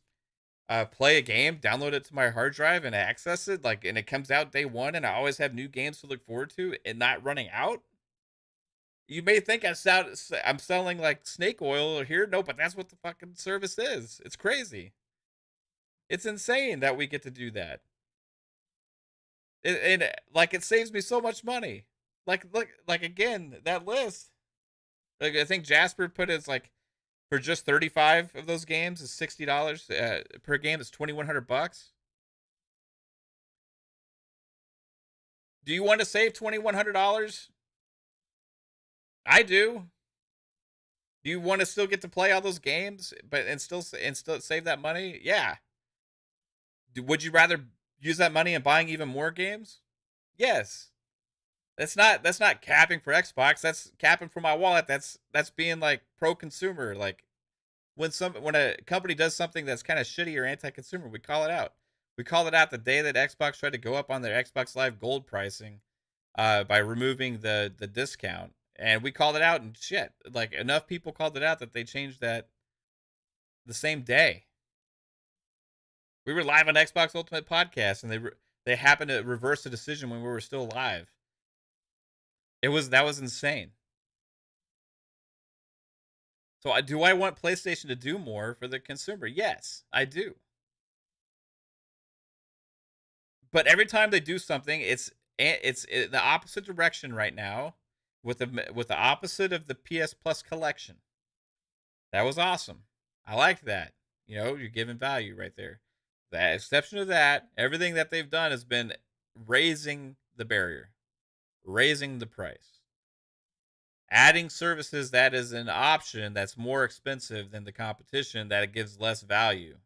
play a game, download it to my hard drive, and access it. Like, and it comes out day one, and I always have new games to look forward to, and not running out. You may think I'm selling like snake oil here. No, but that's what the fucking service is. It's crazy. It's insane that we get to do that. And like, it saves me so much money. Like, look, like, again, that list. Like, I think Jasper put it's like for just 35 of those games is $60 per game. It's $2,100. Do you want to save $2,100? I do. Do you want to still get to play all those games, but and still save that money? Yeah. Would you rather use that money in buying even more games? Yes. That's not capping for Xbox. That's capping for my wallet. That's being like pro consumer. Like, when a company does something that's kind of shitty or anti-consumer, we call it out. We called it out the day that Xbox tried to go up on their Xbox Live Gold pricing by removing the discount. And we called it out, and shit, like, enough people called it out that they changed that the same day. We were live on Xbox Ultimate Podcast, and they happened to reverse the decision when we were still live. That was insane. So do I want PlayStation to do more for the consumer? Yes, I do. But every time they do something, it's the opposite direction right now, with the opposite of the PS Plus collection. That was awesome. I liked that. You know, you're giving value right there. The exception of that, everything that they've done has been raising the barrier, raising the price, adding services that is an option that's more expensive than the competition that gives less value.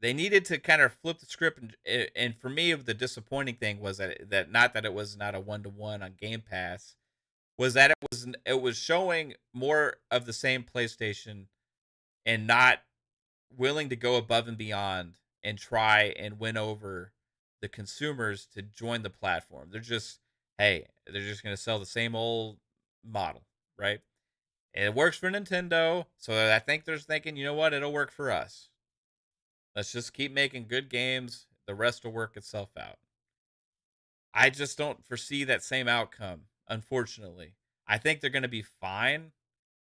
They needed to kind of flip the script, and for me, the disappointing thing was that not that it was not a 1-to-1 on Game Pass, was that it was showing more of the same PlayStation and not willing to go above and beyond and try and win over the consumers to join the platform. They're just going to sell the same old model, right? And it works for Nintendo, so I think they're thinking, you know what, it'll work for us. Let's just keep making good games. The rest will work itself out. I just don't foresee that same outcome, unfortunately. I think they're going to be fine,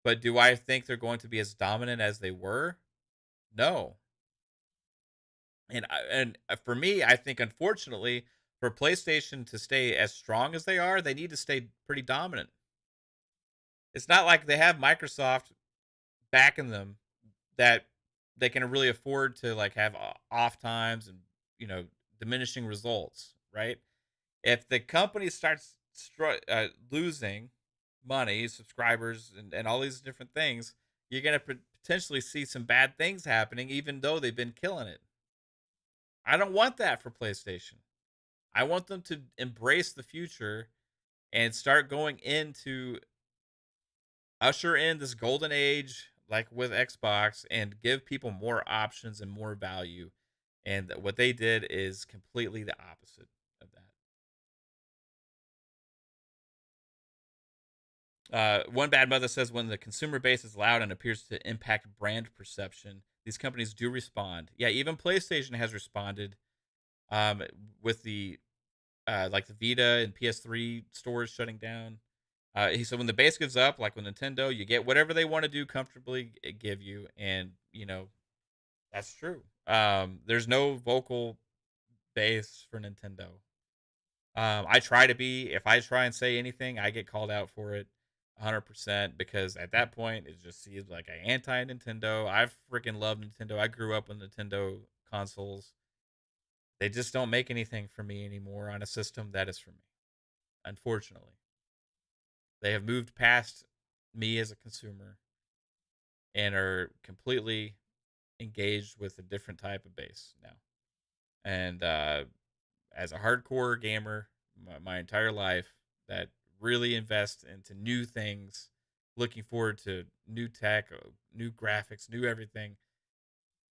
but do I think they're going to be as dominant as they were? No. And for me, I think, unfortunately, for PlayStation to stay as strong as they are, they need to stay pretty dominant. It's not like they have Microsoft backing them that they can really afford to like have off times and, you know, diminishing results, right? If the company starts losing money, subscribers, and all these different things, you're going to potentially see some bad things happening, even though they've been killing it. I don't want that for PlayStation. I want them to embrace the future and start going into usher in this golden age, like with Xbox, and give people more options and more value. And what they did is completely the opposite of that. One bad mother says, when the consumer base is loud and appears to impact brand perception, these companies do respond. Yeah, even PlayStation has responded with the like the Vita and PS3 stores shutting down. He said when the base gives up, like with Nintendo, you get whatever they want to do comfortably give you, and that's true. There's no vocal base for Nintendo. I try to be. If I try and say anything, I get called out for it 100% because at that point, it just seems like I anti Nintendo. I freaking love Nintendo. I grew up with Nintendo consoles. They just don't make anything for me anymore on a system that is for me, unfortunately. They have moved past me as a consumer and are completely engaged with a different type of base now. And as a hardcore gamer, my entire life that really invests into new things, looking forward to new tech, new graphics, new everything,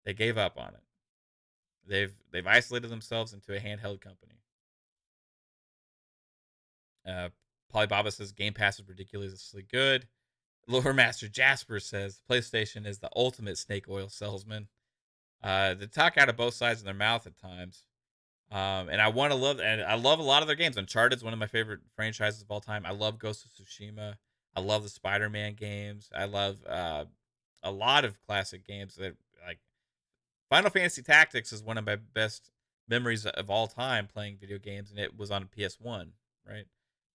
they gave up on it. They've isolated themselves into a handheld company. Polybaba says Game Pass is ridiculously good. Lore Master Jasper says PlayStation is the ultimate snake oil salesman. They talk out of both sides of their mouth at times. And I love a lot of their games. Uncharted is one of my favorite franchises of all time. I love Ghost of Tsushima. I love the Spider-Man games. I love a lot of classic games that like Final Fantasy Tactics is one of my best memories of all time playing video games, and it was on PS1, right?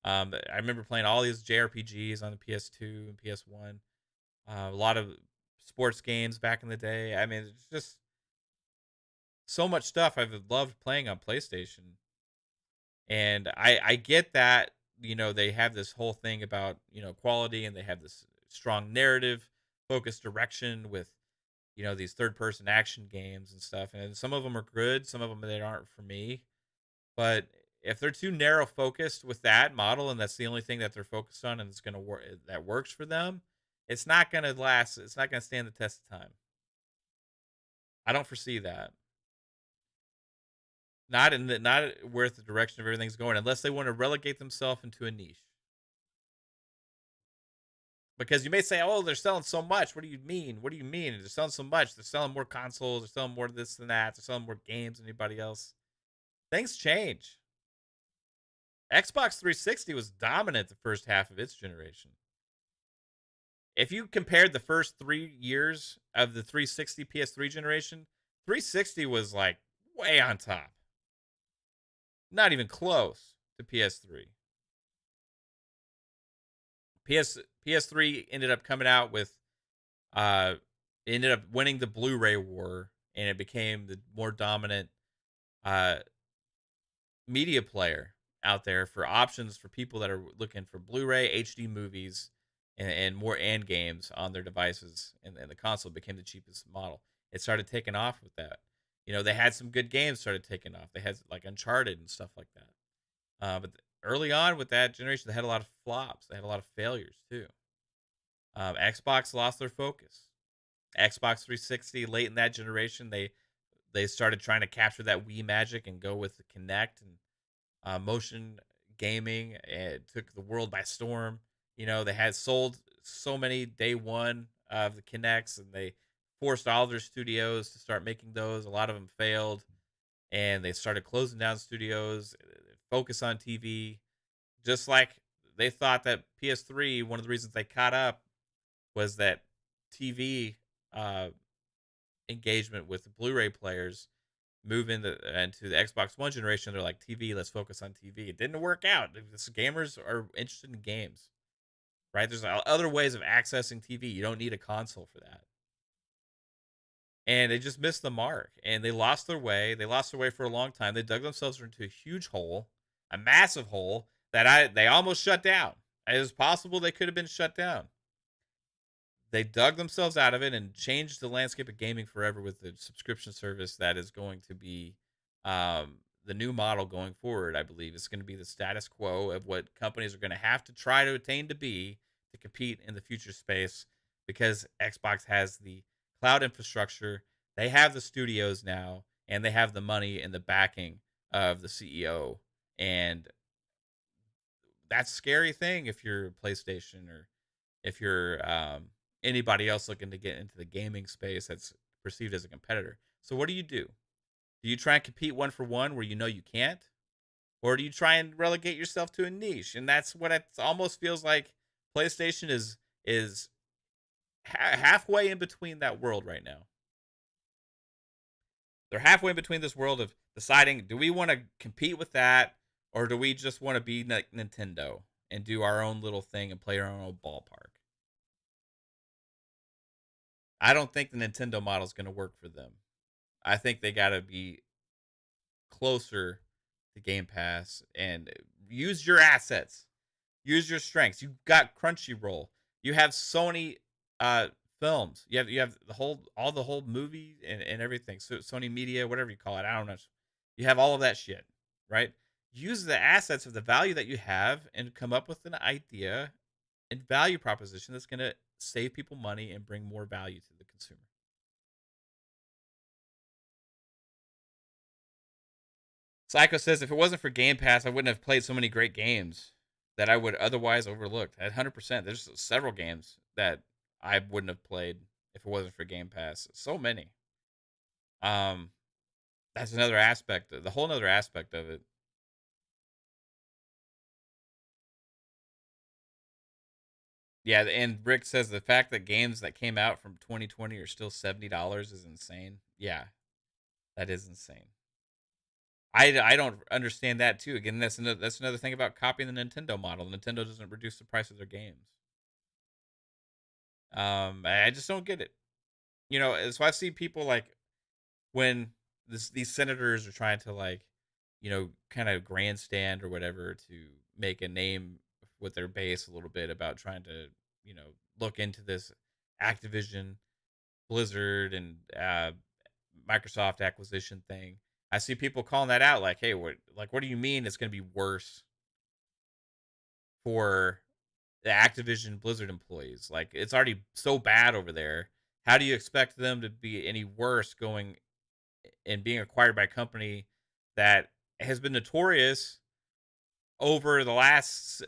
I remember playing all these JRPGs on the PS2 and PS1. A lot of sports games back in the day. I mean, it's just so much stuff I've loved playing on PlayStation. And I get that, they have this whole thing about, quality, and they have this strong narrative focused direction with, these third person action games and stuff. And some of them are good, some of them they aren't for me. But if they're too narrow focused with that model and that's the only thing that they're focused on and it's going to work that works for them, it's not going to last. It's not going to stand the test of time. I don't foresee that. Not worth the direction of everything's going unless they want to relegate themselves into a niche. Because you may say, "Oh, they're selling so much." What do you mean? What do you mean? They're selling so much. They're selling more consoles. They're selling more this than that. They're selling more games than anybody else. Things change. Xbox 360 was dominant the first half of its generation. If you compared the first 3 years of the 360 PS3 generation, 360 was like way on top. Not even close to PS3. PS3 ended up coming out with ended up winning the Blu-ray war, and it became the more dominant media player out there for options for people that are looking for Blu-ray, HD movies, and more and games on their devices, and the console became the cheapest model. It started taking off with that. They had some good games started taking off. They had like Uncharted and stuff like that. But early on with that generation, they had a lot of flops. They had a lot of failures too. Xbox lost their focus. Xbox 360 late in that generation, they started trying to capture that Wii magic and go with the Kinect and motion gaming. It took the world by storm. They had sold so many day one of the Kinects, and they forced all their studios to start making those. A lot of them failed, and they started closing down studios, focus on TV. Just like they thought that PS3, one of the reasons they caught up was that TV engagement with the Blu-ray players move into the Xbox One generation. They're like, TV, let's focus on TV. It didn't work out. Gamers are interested in games, right? There's other ways of accessing TV. You don't need a console for that. And they just missed the mark, and they lost their way. They lost their way for a long time. They dug themselves into a huge hole, a massive hole that they almost shut down. It was possible they could have been shut down. They dug themselves out of it and changed the landscape of gaming forever with the subscription service that is going to be the new model going forward. I believe it's going to be the status quo of what companies are going to have to try to attain to be to compete in the future space, because Xbox has the cloud infrastructure, they have the studios now, and they have the money and the backing of the CEO. And that's a scary thing if you're PlayStation or if you're anybody else looking to get into the gaming space that's perceived as a competitor. So what do? Do you try and compete one for one where you can't? Or do you try and relegate yourself to a niche? And that's what it almost feels like PlayStation is halfway in between that world right now. They're halfway in between this world of deciding, do we want to compete with that, or do we just want to be like Nintendo and do our own little thing and play our own ballpark? I don't think the Nintendo model is going to work for them. I think they got to be closer to Game Pass and use your assets, use your strengths. You got Crunchyroll. You have Sony uh, films. You have the whole movie and everything. So Sony Media, whatever you call it, I don't know. You have all of that shit, right? Use the assets of the value that you have and come up with an idea and value proposition that's going to save people money and bring more value to the consumer. Psycho says, if it wasn't for Game Pass, I wouldn't have played so many great games that I would otherwise overlook. At 100%, there's several games that I wouldn't have played if it wasn't for Game Pass. So many. Um, that's another aspect, the whole other aspect of it. Yeah, and Rick says the fact that games that came out from 2020 are still $70 is insane. Yeah, that is insane. I don't understand that too. Again, that's another thing about copying the Nintendo model. Nintendo doesn't reduce the price of their games. I just don't get it. You know, so I see people like when these senators are trying to like, kind of grandstand or whatever to make a name with their base a little bit about trying to, look into this Activision, Blizzard, and Microsoft acquisition thing. I see people calling that out like, "Hey, what do you mean it's going to be worse for the Activision Blizzard employees? Like, it's already so bad over there. How do you expect them to be any worse going and being acquired by a company that has been notorious over the last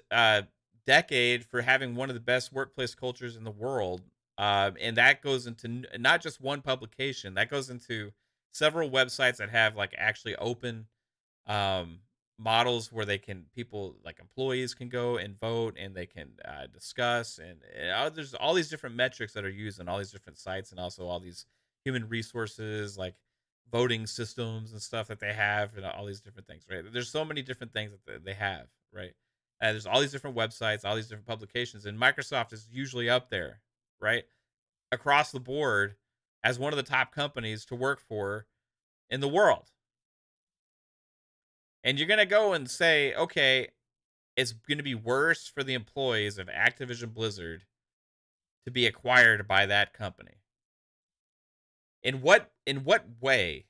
decade for having one of the best workplace cultures in the world?" And that goes into not just one publication, that goes into several websites that have like actually open um, models where people like employees can go and vote and they can discuss. And there's all these different metrics that are used on all these different sites, and also all these human resources like voting systems and stuff that they have, and all these different things, right? There's so many different things that they have, right? There's all these different websites, all these different publications, and Microsoft is usually up there, right, across the board as one of the top companies to work for in the world. And you're going to go and say, okay, it's going to be worse for the employees of Activision Blizzard to be acquired by that company. In what way?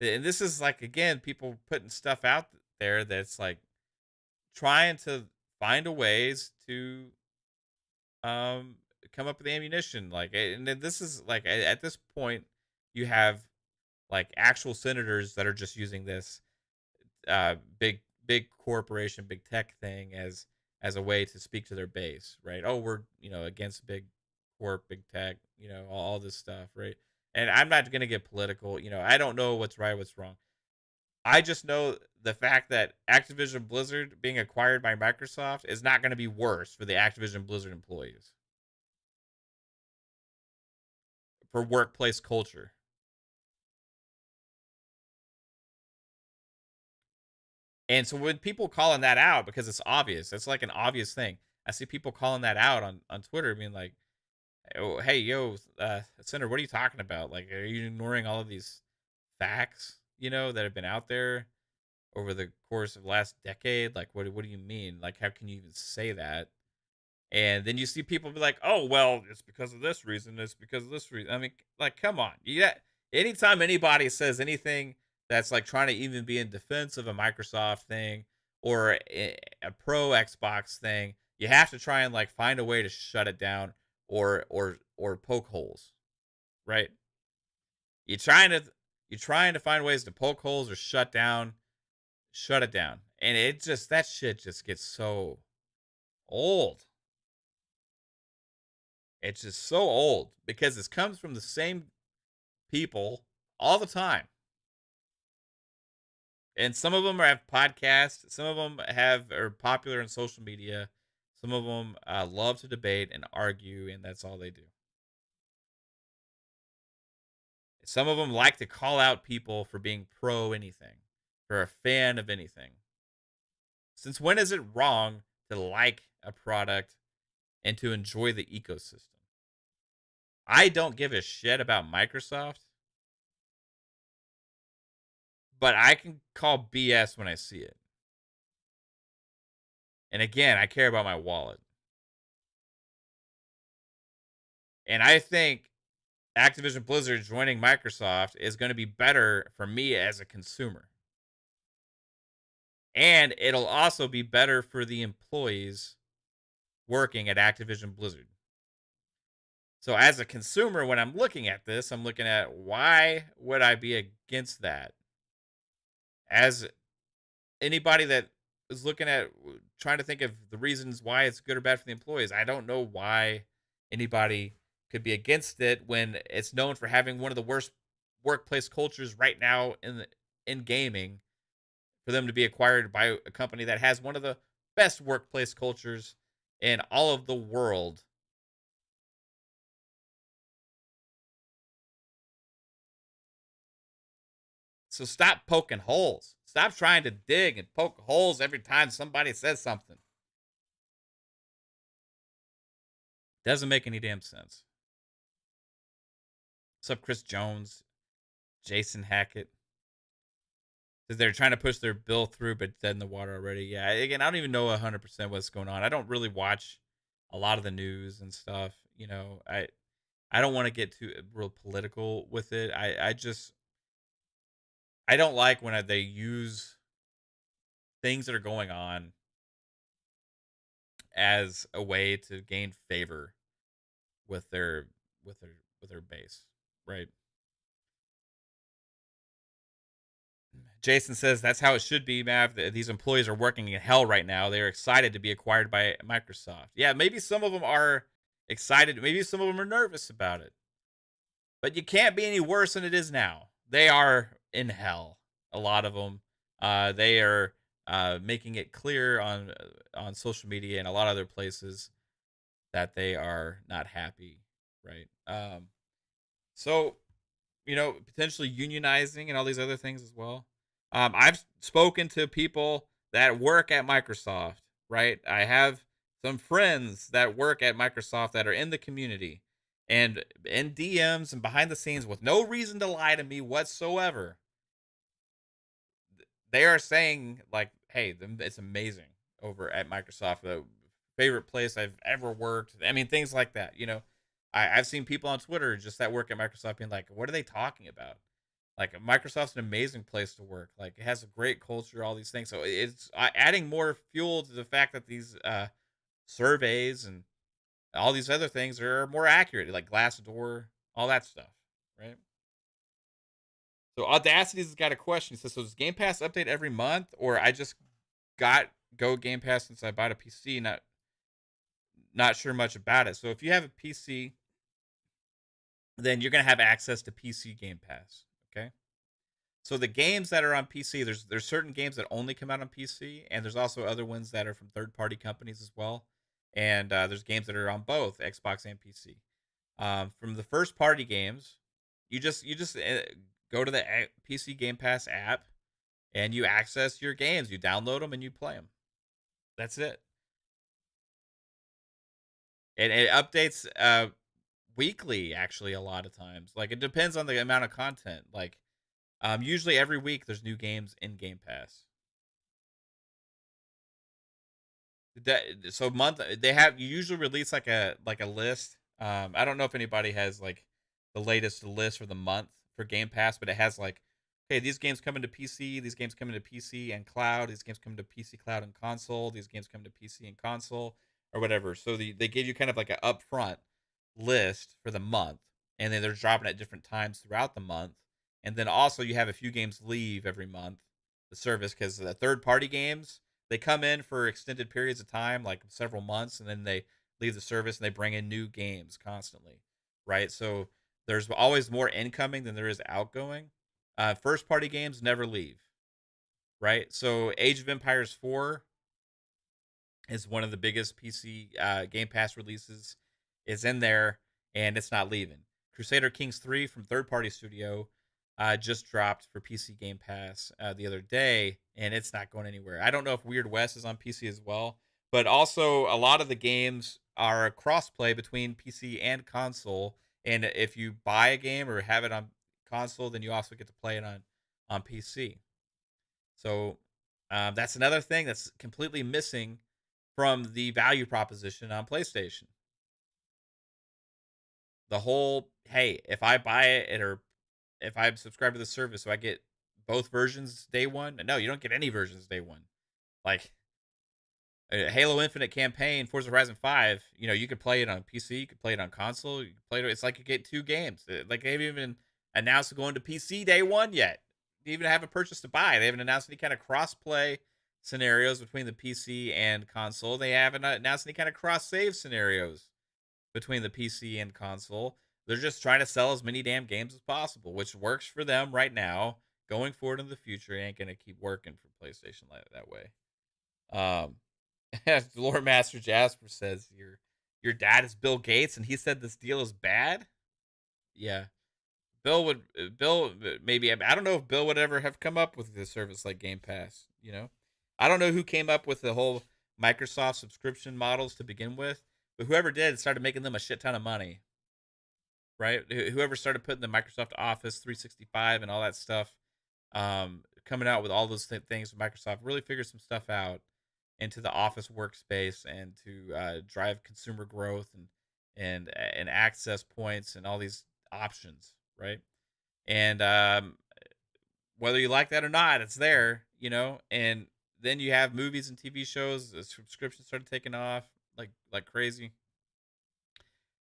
And this is like, again, people putting stuff out there that's like trying to find a ways to um come up with ammunition. Like, and then this is like at this point you have like actual senators that are just using this big corporation, big tech thing as a way to speak to their base, right? Oh, we're against big corp, big tech, all this stuff, right? And I'm not gonna get political. I don't know what's right, what's wrong. I just know the fact that Activision Blizzard being acquired by Microsoft is not going to be worse for the Activision Blizzard employees for workplace culture. And so when people calling that out, because it's obvious, it's like an obvious thing. I see people calling that out on Twitter, being like, "Oh, hey, yo, Senator, what are you talking about? Like, are you ignoring all of these facts, that have been out there over the course of the last decade? Like, what do you mean? Like, how can you even say that?" And then you see people be like, "Oh, well, it's because of this reason. It's because of this reason." I mean, like, come on. Yeah. Anytime anybody says anything that's like trying to even be in defense of a Microsoft thing or a pro Xbox thing, you have to try and like find a way to shut it down or poke holes, right? You're trying to you're trying to find ways to poke holes or shut it down. And it just that shit just gets so old. It's just so old because this comes from the same people all the time. And some of them have podcasts. Some of them are popular in social media. Some of them love to debate and argue, and that's all they do. Some of them like to call out people for being pro anything, for a fan of anything. Since when is it wrong to like a product and to enjoy the ecosystem? I don't give a shit about Microsoft, but I can call BS when I see it. And again, I care about my wallet. And I think Activision Blizzard joining Microsoft is going to be better for me as a consumer. And it'll also be better for the employees working at Activision Blizzard. So as a consumer, when I'm looking at this, I'm looking at why would I be against that? As anybody that is looking at trying to think of the reasons why it's good or bad for the employees, I don't know why anybody could be against it when it's known for having one of the worst workplace cultures right now in gaming. For them to be acquired by a company that has one of the best workplace cultures in all of the world. So stop poking holes. Stop trying to dig and poke holes every time somebody says something. Doesn't make any damn sense. What's up, Chris Jones? Jason Hackett. They're trying to push their bill through, but dead in the water already. Yeah, again, I don't even know 100% what's going on. I don't really watch a lot of the news and stuff. You know, I don't want to get too real political with it. I don't like when they use things that are going on as a way to gain favor with their base, right? Jason says that's how it should be, Mav. These employees are working in hell right now. They're excited to be acquired by Microsoft. Yeah, maybe some of them are excited. Maybe some of them are nervous about it. But you can't be any worse than it is now. They are in hell. A lot of them. They are making it clear on social media and a lot of other places that they are not happy, right? So potentially unionizing and all these other things as well. I've spoken to people that work at Microsoft, right? I have some friends that work at Microsoft that are in the community and in DMs and behind the scenes with no reason to lie to me whatsoever. They are saying like, "Hey, it's amazing over at Microsoft. The favorite place I've ever worked." I mean, things like that. I've seen people on Twitter just that work at Microsoft being like, "What are they talking about?" Like Microsoft's an amazing place to work. Like it has a great culture, all these things. So it's adding more fuel to the fact that these surveys and all these other things are more accurate, like Glassdoor, all that stuff, right? So Audacity's got a question. He says, "So does Game Pass update every month, or I just got Go Game Pass since I bought a PC? Not sure much about it. So if you have a PC, then you're gonna have access to PC Game Pass. Okay. So the games that are on PC, there's certain games that only come out on PC, and there's also other ones that are from third party companies as well. And there's games that are on both Xbox and PC. From the first party games, you just go to the PC Game Pass app and you access your games. You download them and you play them. That's it. And it updates weekly, actually, a lot of times. Like it depends on the amount of content. Like usually every week there's new games in Game Pass. So month they have you usually release like a list. I don't know if anybody has like the latest list for the month for Game Pass, but it has like, okay, these games come into PC, these games come into PC and cloud, these games come to PC, cloud, and console, these games come to PC and console, or whatever. So they give you kind of like an upfront list for the month, and then they're dropping at different times throughout the month. And then also you have a few games leave every month, the service, because the third party games they come in for extended periods of time, like several months, and then they leave the service and they bring in new games constantly, right? So there's always more incoming than there is outgoing. First party games never leave. right? So Age of Empires 4 is one of the biggest PC Game Pass releases. Is in there and it's not leaving. Crusader Kings 3 from third party studio just dropped for PC Game Pass the other day, and it's not going anywhere. I don't know if Weird West is on PC as well, but also a lot of the games are a crossplay between PC and console. And if you buy a game or have it on console, then you also get to play it on PC. So that's another thing that's completely missing from the value proposition on PlayStation. The whole, hey, if I buy it or if I subscribe to the service, so I get both versions day one. No, you don't get any versions day one. Like Halo Infinite campaign, Forza Horizon 5, you could play it on PC, you could play it on console, you could play it. It's like you get two games. Like they haven't even announced going to PC day one yet. They even have a purchase to buy. They haven't announced any kind of cross-play scenarios between the PC and console. They haven't announced any kind of cross-save scenarios between the PC and console. They're just trying to sell as many damn games as possible, which works for them right now. Going forward in the future, ain't gonna keep working for PlayStation like that way. Lore Master Jasper says your dad is Bill Gates, and he said this deal is bad. Yeah, Bill maybe, I don't know if Bill would ever have come up with a service like Game Pass. I don't know who came up with the whole Microsoft subscription models to begin with, but whoever did started making them a shit ton of money, right? Whoever started putting the Microsoft Office 365 and all that stuff, coming out with all those things, Microsoft really figured some stuff out into the Office workspace and to drive consumer growth and access points and all these options, right? And whether you like that or not, it's there, And then you have movies and TV shows. The subscriptions started taking off like crazy.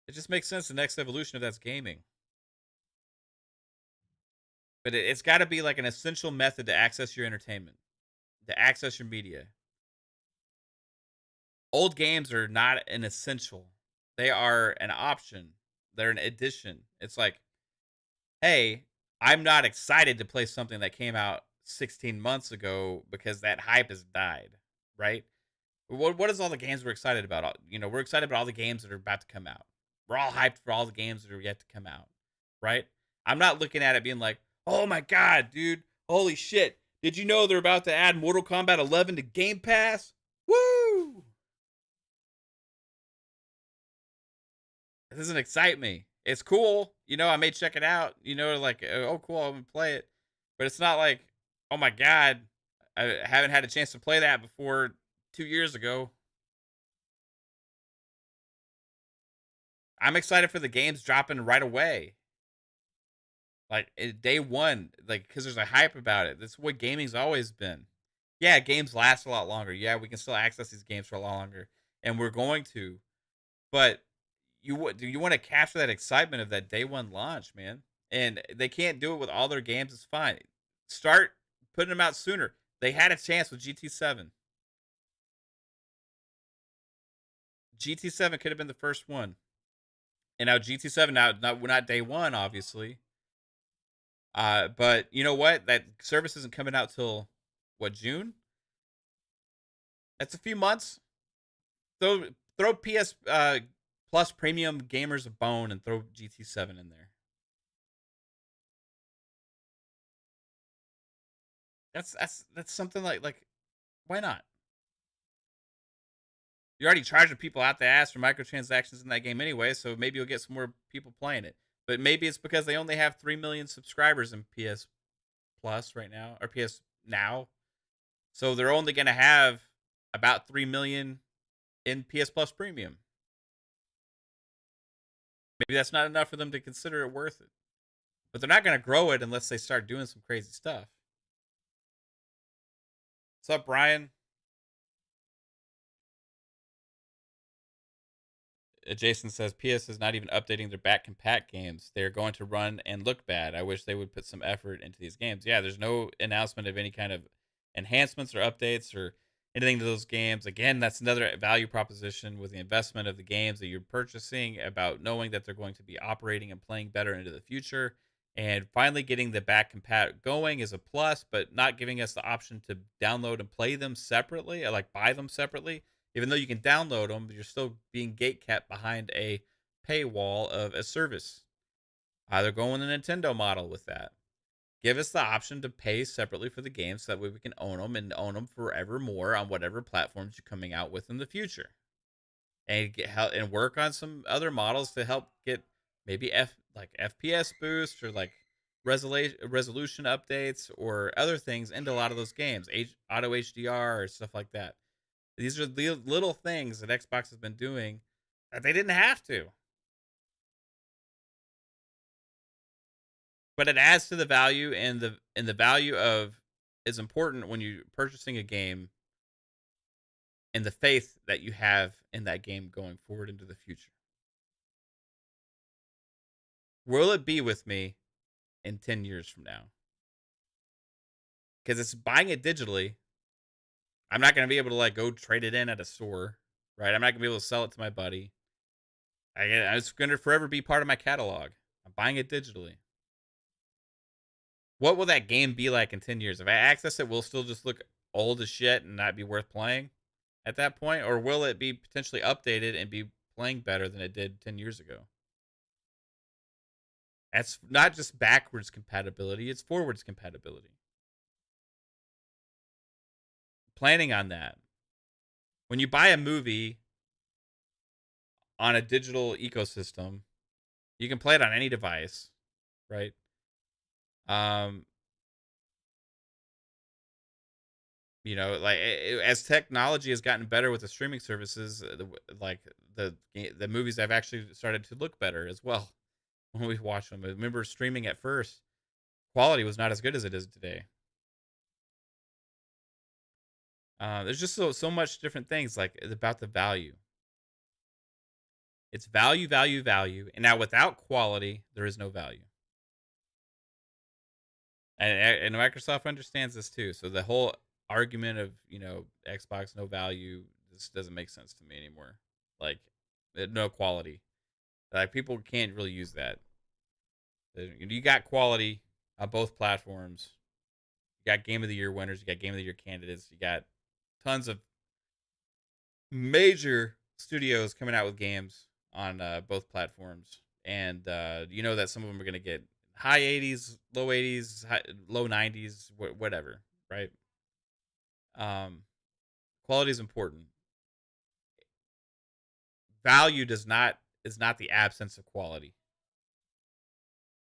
It just makes sense. The next evolution of that's gaming. But it's got to be like an essential method to access your entertainment, to access your media. Old games are not an essential. They are an option. They're an addition. It's like, hey, I'm not excited to play something that came out 16 months ago because that hype has died, right? What is all the games we're excited about? We're excited about all the games that are about to come out. We're all hyped for all the games that are yet to come out, right? I'm not looking at it being like, oh my God, dude, holy shit. Did you know they're about to add Mortal Kombat 11 to Game Pass? Woo! It doesn't excite me. It's cool. I may check it out, like, oh, cool, I'm going to play it. But it's not like, oh my God, I haven't had a chance to play that before 2 years ago. I'm excited for the games dropping right away. Like day one, like, because there's a hype about it. That's what gaming's always been. Yeah, games last a lot longer. Yeah, we can still access these games for a lot longer, and we're going to. But you want to capture that excitement of that day one launch, man. And they can't do it with all their games. It's fine. Start putting them out sooner. They had a chance with GT7. GT7 could have been the first one. And now GT7, not day one, obviously. But you know what? That service isn't coming out till what, June? That's a few months. Throw PS Plus Premium Gamers a bone and throw GT7 in there. That's something like why not? You're already charging people out the ass for microtransactions in that game anyway, so maybe you'll get some more people playing it. But maybe it's because they only have 3 million subscribers in PS Plus right now, or PS Now. So they're only going to have about 3 million in PS Plus Premium. Maybe that's not enough for them to consider it worth it. But they're not going to grow it unless they start doing some crazy stuff. What's up, Brian? Jason says PS is not even updating their back compat games. They're going to run and look bad. I wish they would put some effort into these games. Yeah, there's no announcement of any kind of enhancements or updates or anything to those games. Again, that's another value proposition with the investment of the games that you're purchasing, about knowing that they're going to be operating and playing better into the future. And finally getting the back compat going is a plus, but not giving us the option to download and play them separately, or like buy them separately. Even though you can download them, you're still being gatekept behind a paywall of a service. Either go in the Nintendo model with that. Give us the option to pay separately for the games so that way we can own them and own them forevermore on whatever platforms you're coming out with in the future. And get help and work on some other models to help get maybe FPS boost or like resolution updates or other things into a lot of those games, auto HDR or stuff like that. These are the little things that Xbox has been doing that they didn't have to. But it adds to the value, and the value of is important when you're purchasing a game, and the faith that you have in that game going forward into the future. Will it be with me in 10 years from now? Because it's buying it digitally. I'm not going to be able to like go trade it in at a store, right? I'm not going to be able to sell it to my buddy. It's going to forever be part of my catalog. I'm buying it digitally. What will that game be like in 10 years? If I access it, will it still just look old as shit and not be worth playing at that point? Or will it be potentially updated and be playing better than it did 10 years ago? That's not just backwards compatibility, it's forwards compatibility. Planning on that. When you buy a movie on a digital ecosystem, you can play it on any device, right? You know, like as technology has gotten better with the streaming services, like the movies have actually started to look better as well when we watch them. I remember streaming at first, quality was not as good as it is today. There's just so much different things like about the value. It's value, value, value, and now without quality, there is no value. And Microsoft understands this too. So the whole argument of Xbox no value, this doesn't make sense to me anymore. Like no quality. Like people can't really use that. You got quality on both platforms. You got Game of the Year winners. You got Game of the Year candidates. You got tons of major studios coming out with games on both platforms, and you know that some of them are going to get high 80s, low 80s, low 90s, whatever, right? Quality is important. Value is not the absence of quality.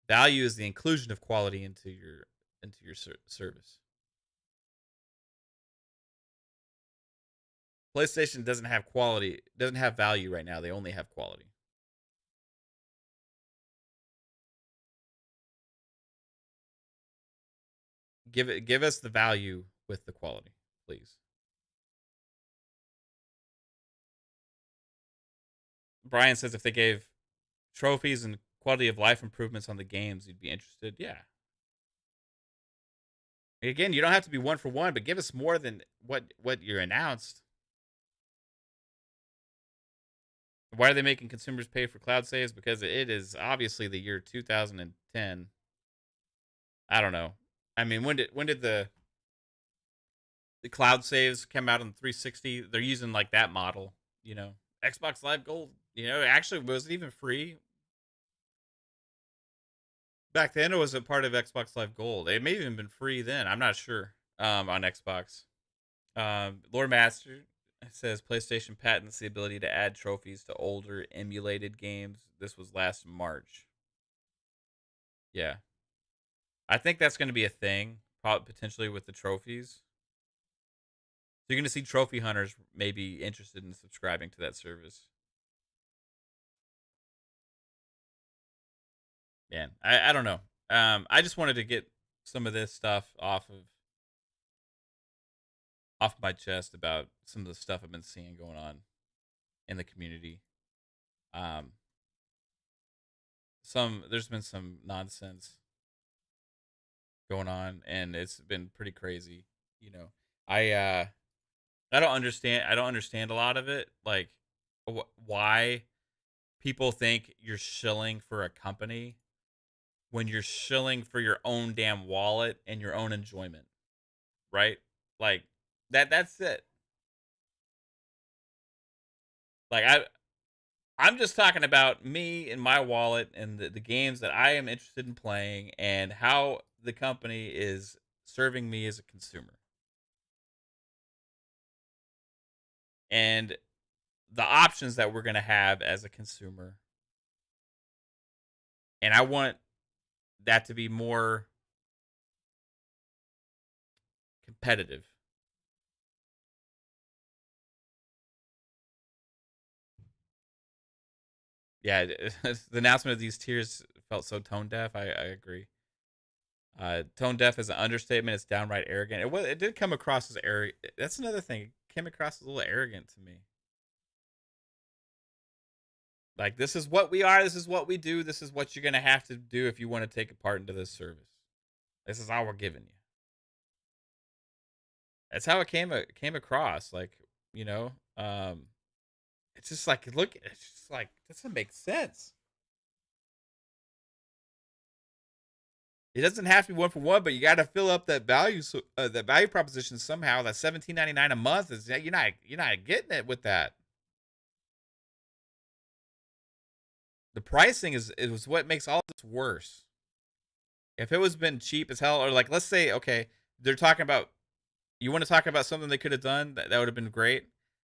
Value is the inclusion of quality into your service. PlayStation doesn't have quality, doesn't have value right now. They only have quality. Give us the value with the quality, please. Brian says if they gave trophies and quality of life improvements on the games, you'd be interested. Yeah. Again, you don't have to be one for one, but give us more than what you're announced. Why are they making consumers pay for cloud saves? Because it is obviously the year 2010. I don't know. I mean, when did the cloud saves come out on the 360? They're using like that model, Xbox Live Gold, actually was it even free? Back then it was a part of Xbox Live Gold. It may have even been free then. I'm not sure. On Xbox. Lord Master says PlayStation patents the ability to add trophies to older emulated games. This was last March. Yeah. I think that's going to be a thing, potentially with the trophies. So you're going to see trophy hunters maybe interested in subscribing to that service. Man, I don't know. I just wanted to get some of this stuff off my chest about some of the stuff I've been seeing going on in the community. There's been some nonsense going on, and it's been pretty crazy. I don't understand a lot of it, like why people think you're shilling for a company when you're shilling for your own damn wallet and your own enjoyment, right? Like that's it. Like I'm just talking about me and my wallet and the games that I am interested in playing and how the company is serving me as a consumer. And the options that we're going to have as a consumer. And I want that to be more competitive. Yeah, the announcement of these tiers felt so tone deaf. I agree. Tone deaf is an understatement. It's downright arrogant. It did come across as arrogant. That's another thing. It came across as a little arrogant to me. Like, this is what we are. This is what we do. This is what you're gonna have to do if you want to take a part into this service. This is all we're giving you. That's how it came across. Like, you know, it's just like, look, it's just like, doesn't make sense. It doesn't have to be one for one, but you got to fill up that value, that value proposition somehow. That $17.99 a month is you're not getting it with that. The pricing is what makes all this worse. If it was been cheap as hell, or like, let's say, okay, they're talking about, you want to talk about something they could have done that would have been great.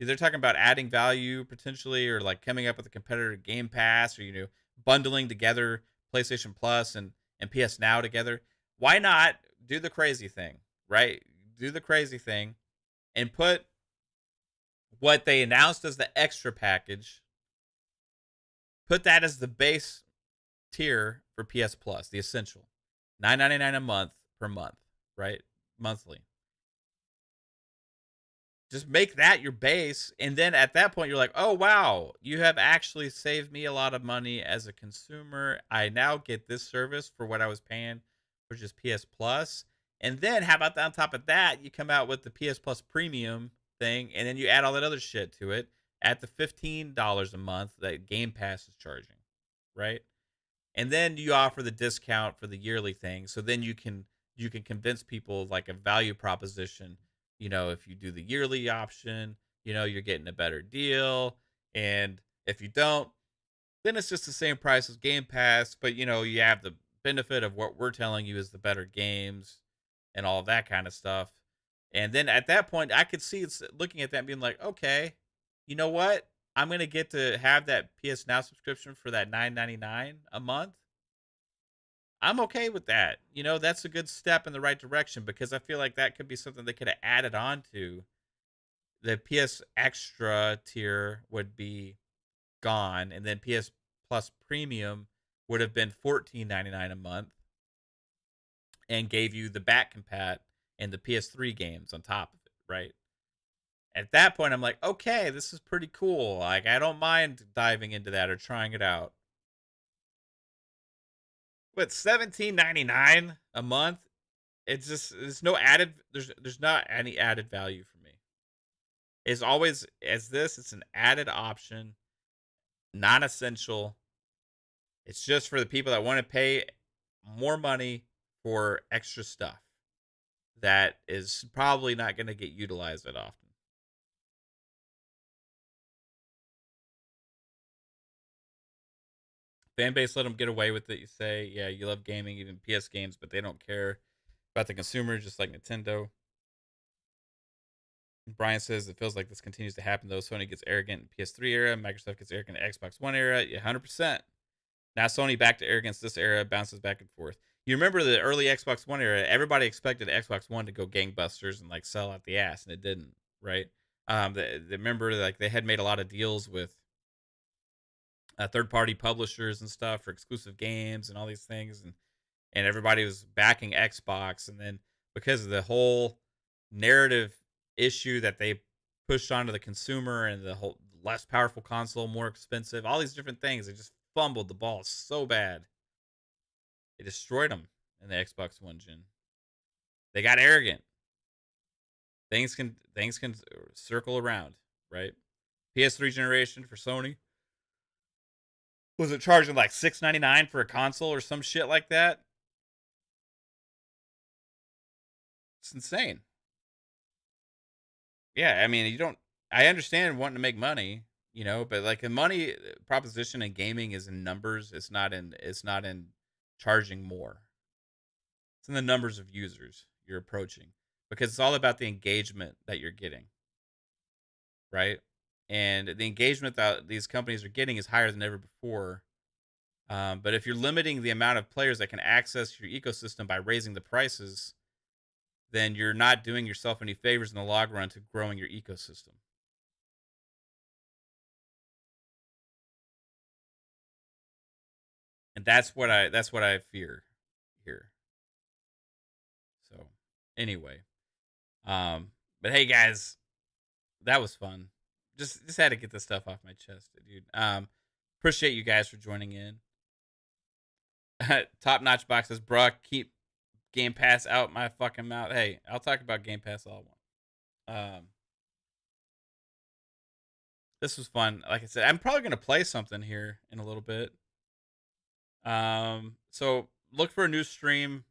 They're talking about adding value potentially, or like coming up with a competitor Game Pass, or bundling together PlayStation Plus and PS Now together. Why not do the crazy thing, right? Do the crazy thing and put what they announced as the extra package, put that as the base tier for PS Plus, the essential. $9.99 a month per month, right? Monthly. Just make that your base, and then at that point you're like, oh wow, you have actually saved me a lot of money as a consumer. I now get this service for what I was paying, which is PS Plus. And then how about on top of that, you come out with the PS Plus premium thing, and then you add all that other shit to it at the $15 a month that Game Pass is charging, right? And then you offer the discount for the yearly thing, so then you can convince people like a value proposition. If you do the yearly option, you're getting a better deal. And if you don't, then it's just the same price as Game Pass, but you have the benefit of what we're telling you is the better games and all of that kind of stuff. And then at that point, I could see it's looking at that and being like, okay, you know what? I'm gonna get to have that PS Now subscription for that $9.99 a month. I'm okay with that. That's a good step in the right direction, because I feel like that could be something they could have added on to. The PS Extra tier would be gone, and then PS Plus Premium would have been $14.99 a month and gave you the back compat and the PS3 games on top of it, right? At that point, I'm like, okay, this is pretty cool. Like, I don't mind diving into that or trying it out. But $17.99 a month, there's no added, there's not any added value for me. It's always as this, it's an added option, non-essential. It's just for the people that want to pay more money for extra stuff that is probably not going to get utilized that often. Fan base let them get away with it. You say, yeah, you love gaming, even PS games, but they don't care about the consumer, just like Nintendo. Brian says it feels like this continues to happen though. Sony gets arrogant in PS3 era, Microsoft gets arrogant in Xbox One era. Yeah, 100%. Now Sony back to arrogance this era, bounces back and forth. You remember the early Xbox One era? Everybody expected Xbox One to go gangbusters and like sell out the ass, and it didn't, right? They remember like they had made a lot of deals with third-party publishers and stuff for exclusive games and all these things, and everybody was backing Xbox, and then because of the whole narrative issue that they pushed onto the consumer and the whole less powerful console, more expensive, all these different things, they just fumbled the ball so bad. They destroyed them in the Xbox One gen. They got arrogant. Things can circle around, right? PS3 generation for Sony. Was it charging like $6.99 for a console or some shit like that? It's insane. Yeah, I mean, you don't. I understand wanting to make money, but like the money proposition in gaming is in numbers. It's not in. It's not in charging more. It's in the numbers of users you're approaching, because it's all about the engagement that you're getting, right? And the engagement that these companies are getting is higher than ever before. But if you're limiting the amount of players that can access your ecosystem by raising the prices, then you're not doing yourself any favors in the long run to growing your ecosystem. And that's what I fear here. So anyway, but hey guys, that was fun. Just had to get this stuff off my chest, dude. Appreciate you guys for joining in. Top notch box says, bruh, keep Game Pass out my fucking mouth. Hey, I'll talk about Game Pass all I want. This was fun. Like I said, I'm probably gonna play something here in a little bit. So look for a new stream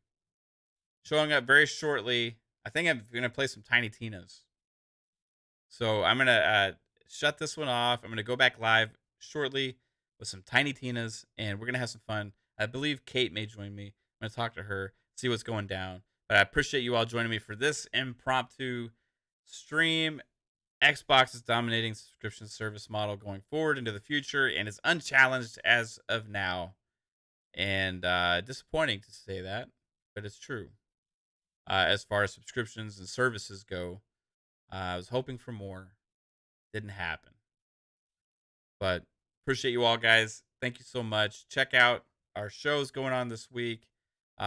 showing up very shortly. I think I'm gonna play some Tiny Tina's. So I'm gonna shut this one off. I'm gonna go back live shortly with some Tiny Tina's, and we're gonna have some fun. I believe Kate may join me. I'm gonna talk to her, see what's going down. But I appreciate you all joining me for this impromptu stream. Xbox is dominating subscription service model going forward into the future, and is unchallenged as of now. And disappointing to say that, but it's true. As far as subscriptions and services go, I was hoping for more. Didn't happen. But appreciate you all, guys. Thank you so much. Check out our shows going on this week.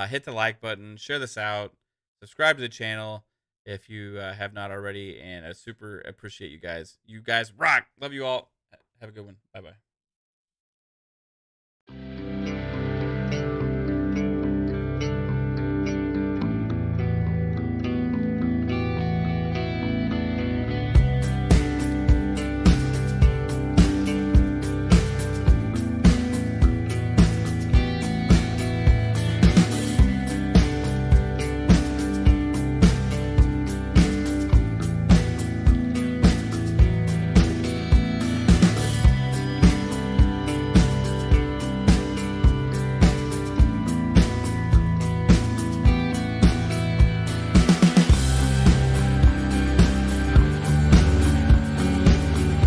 Hit the like button. Share this out. Subscribe to the channel if you have not already. And I super appreciate you guys. You guys rock. Love you all. Have a good one. Bye-bye.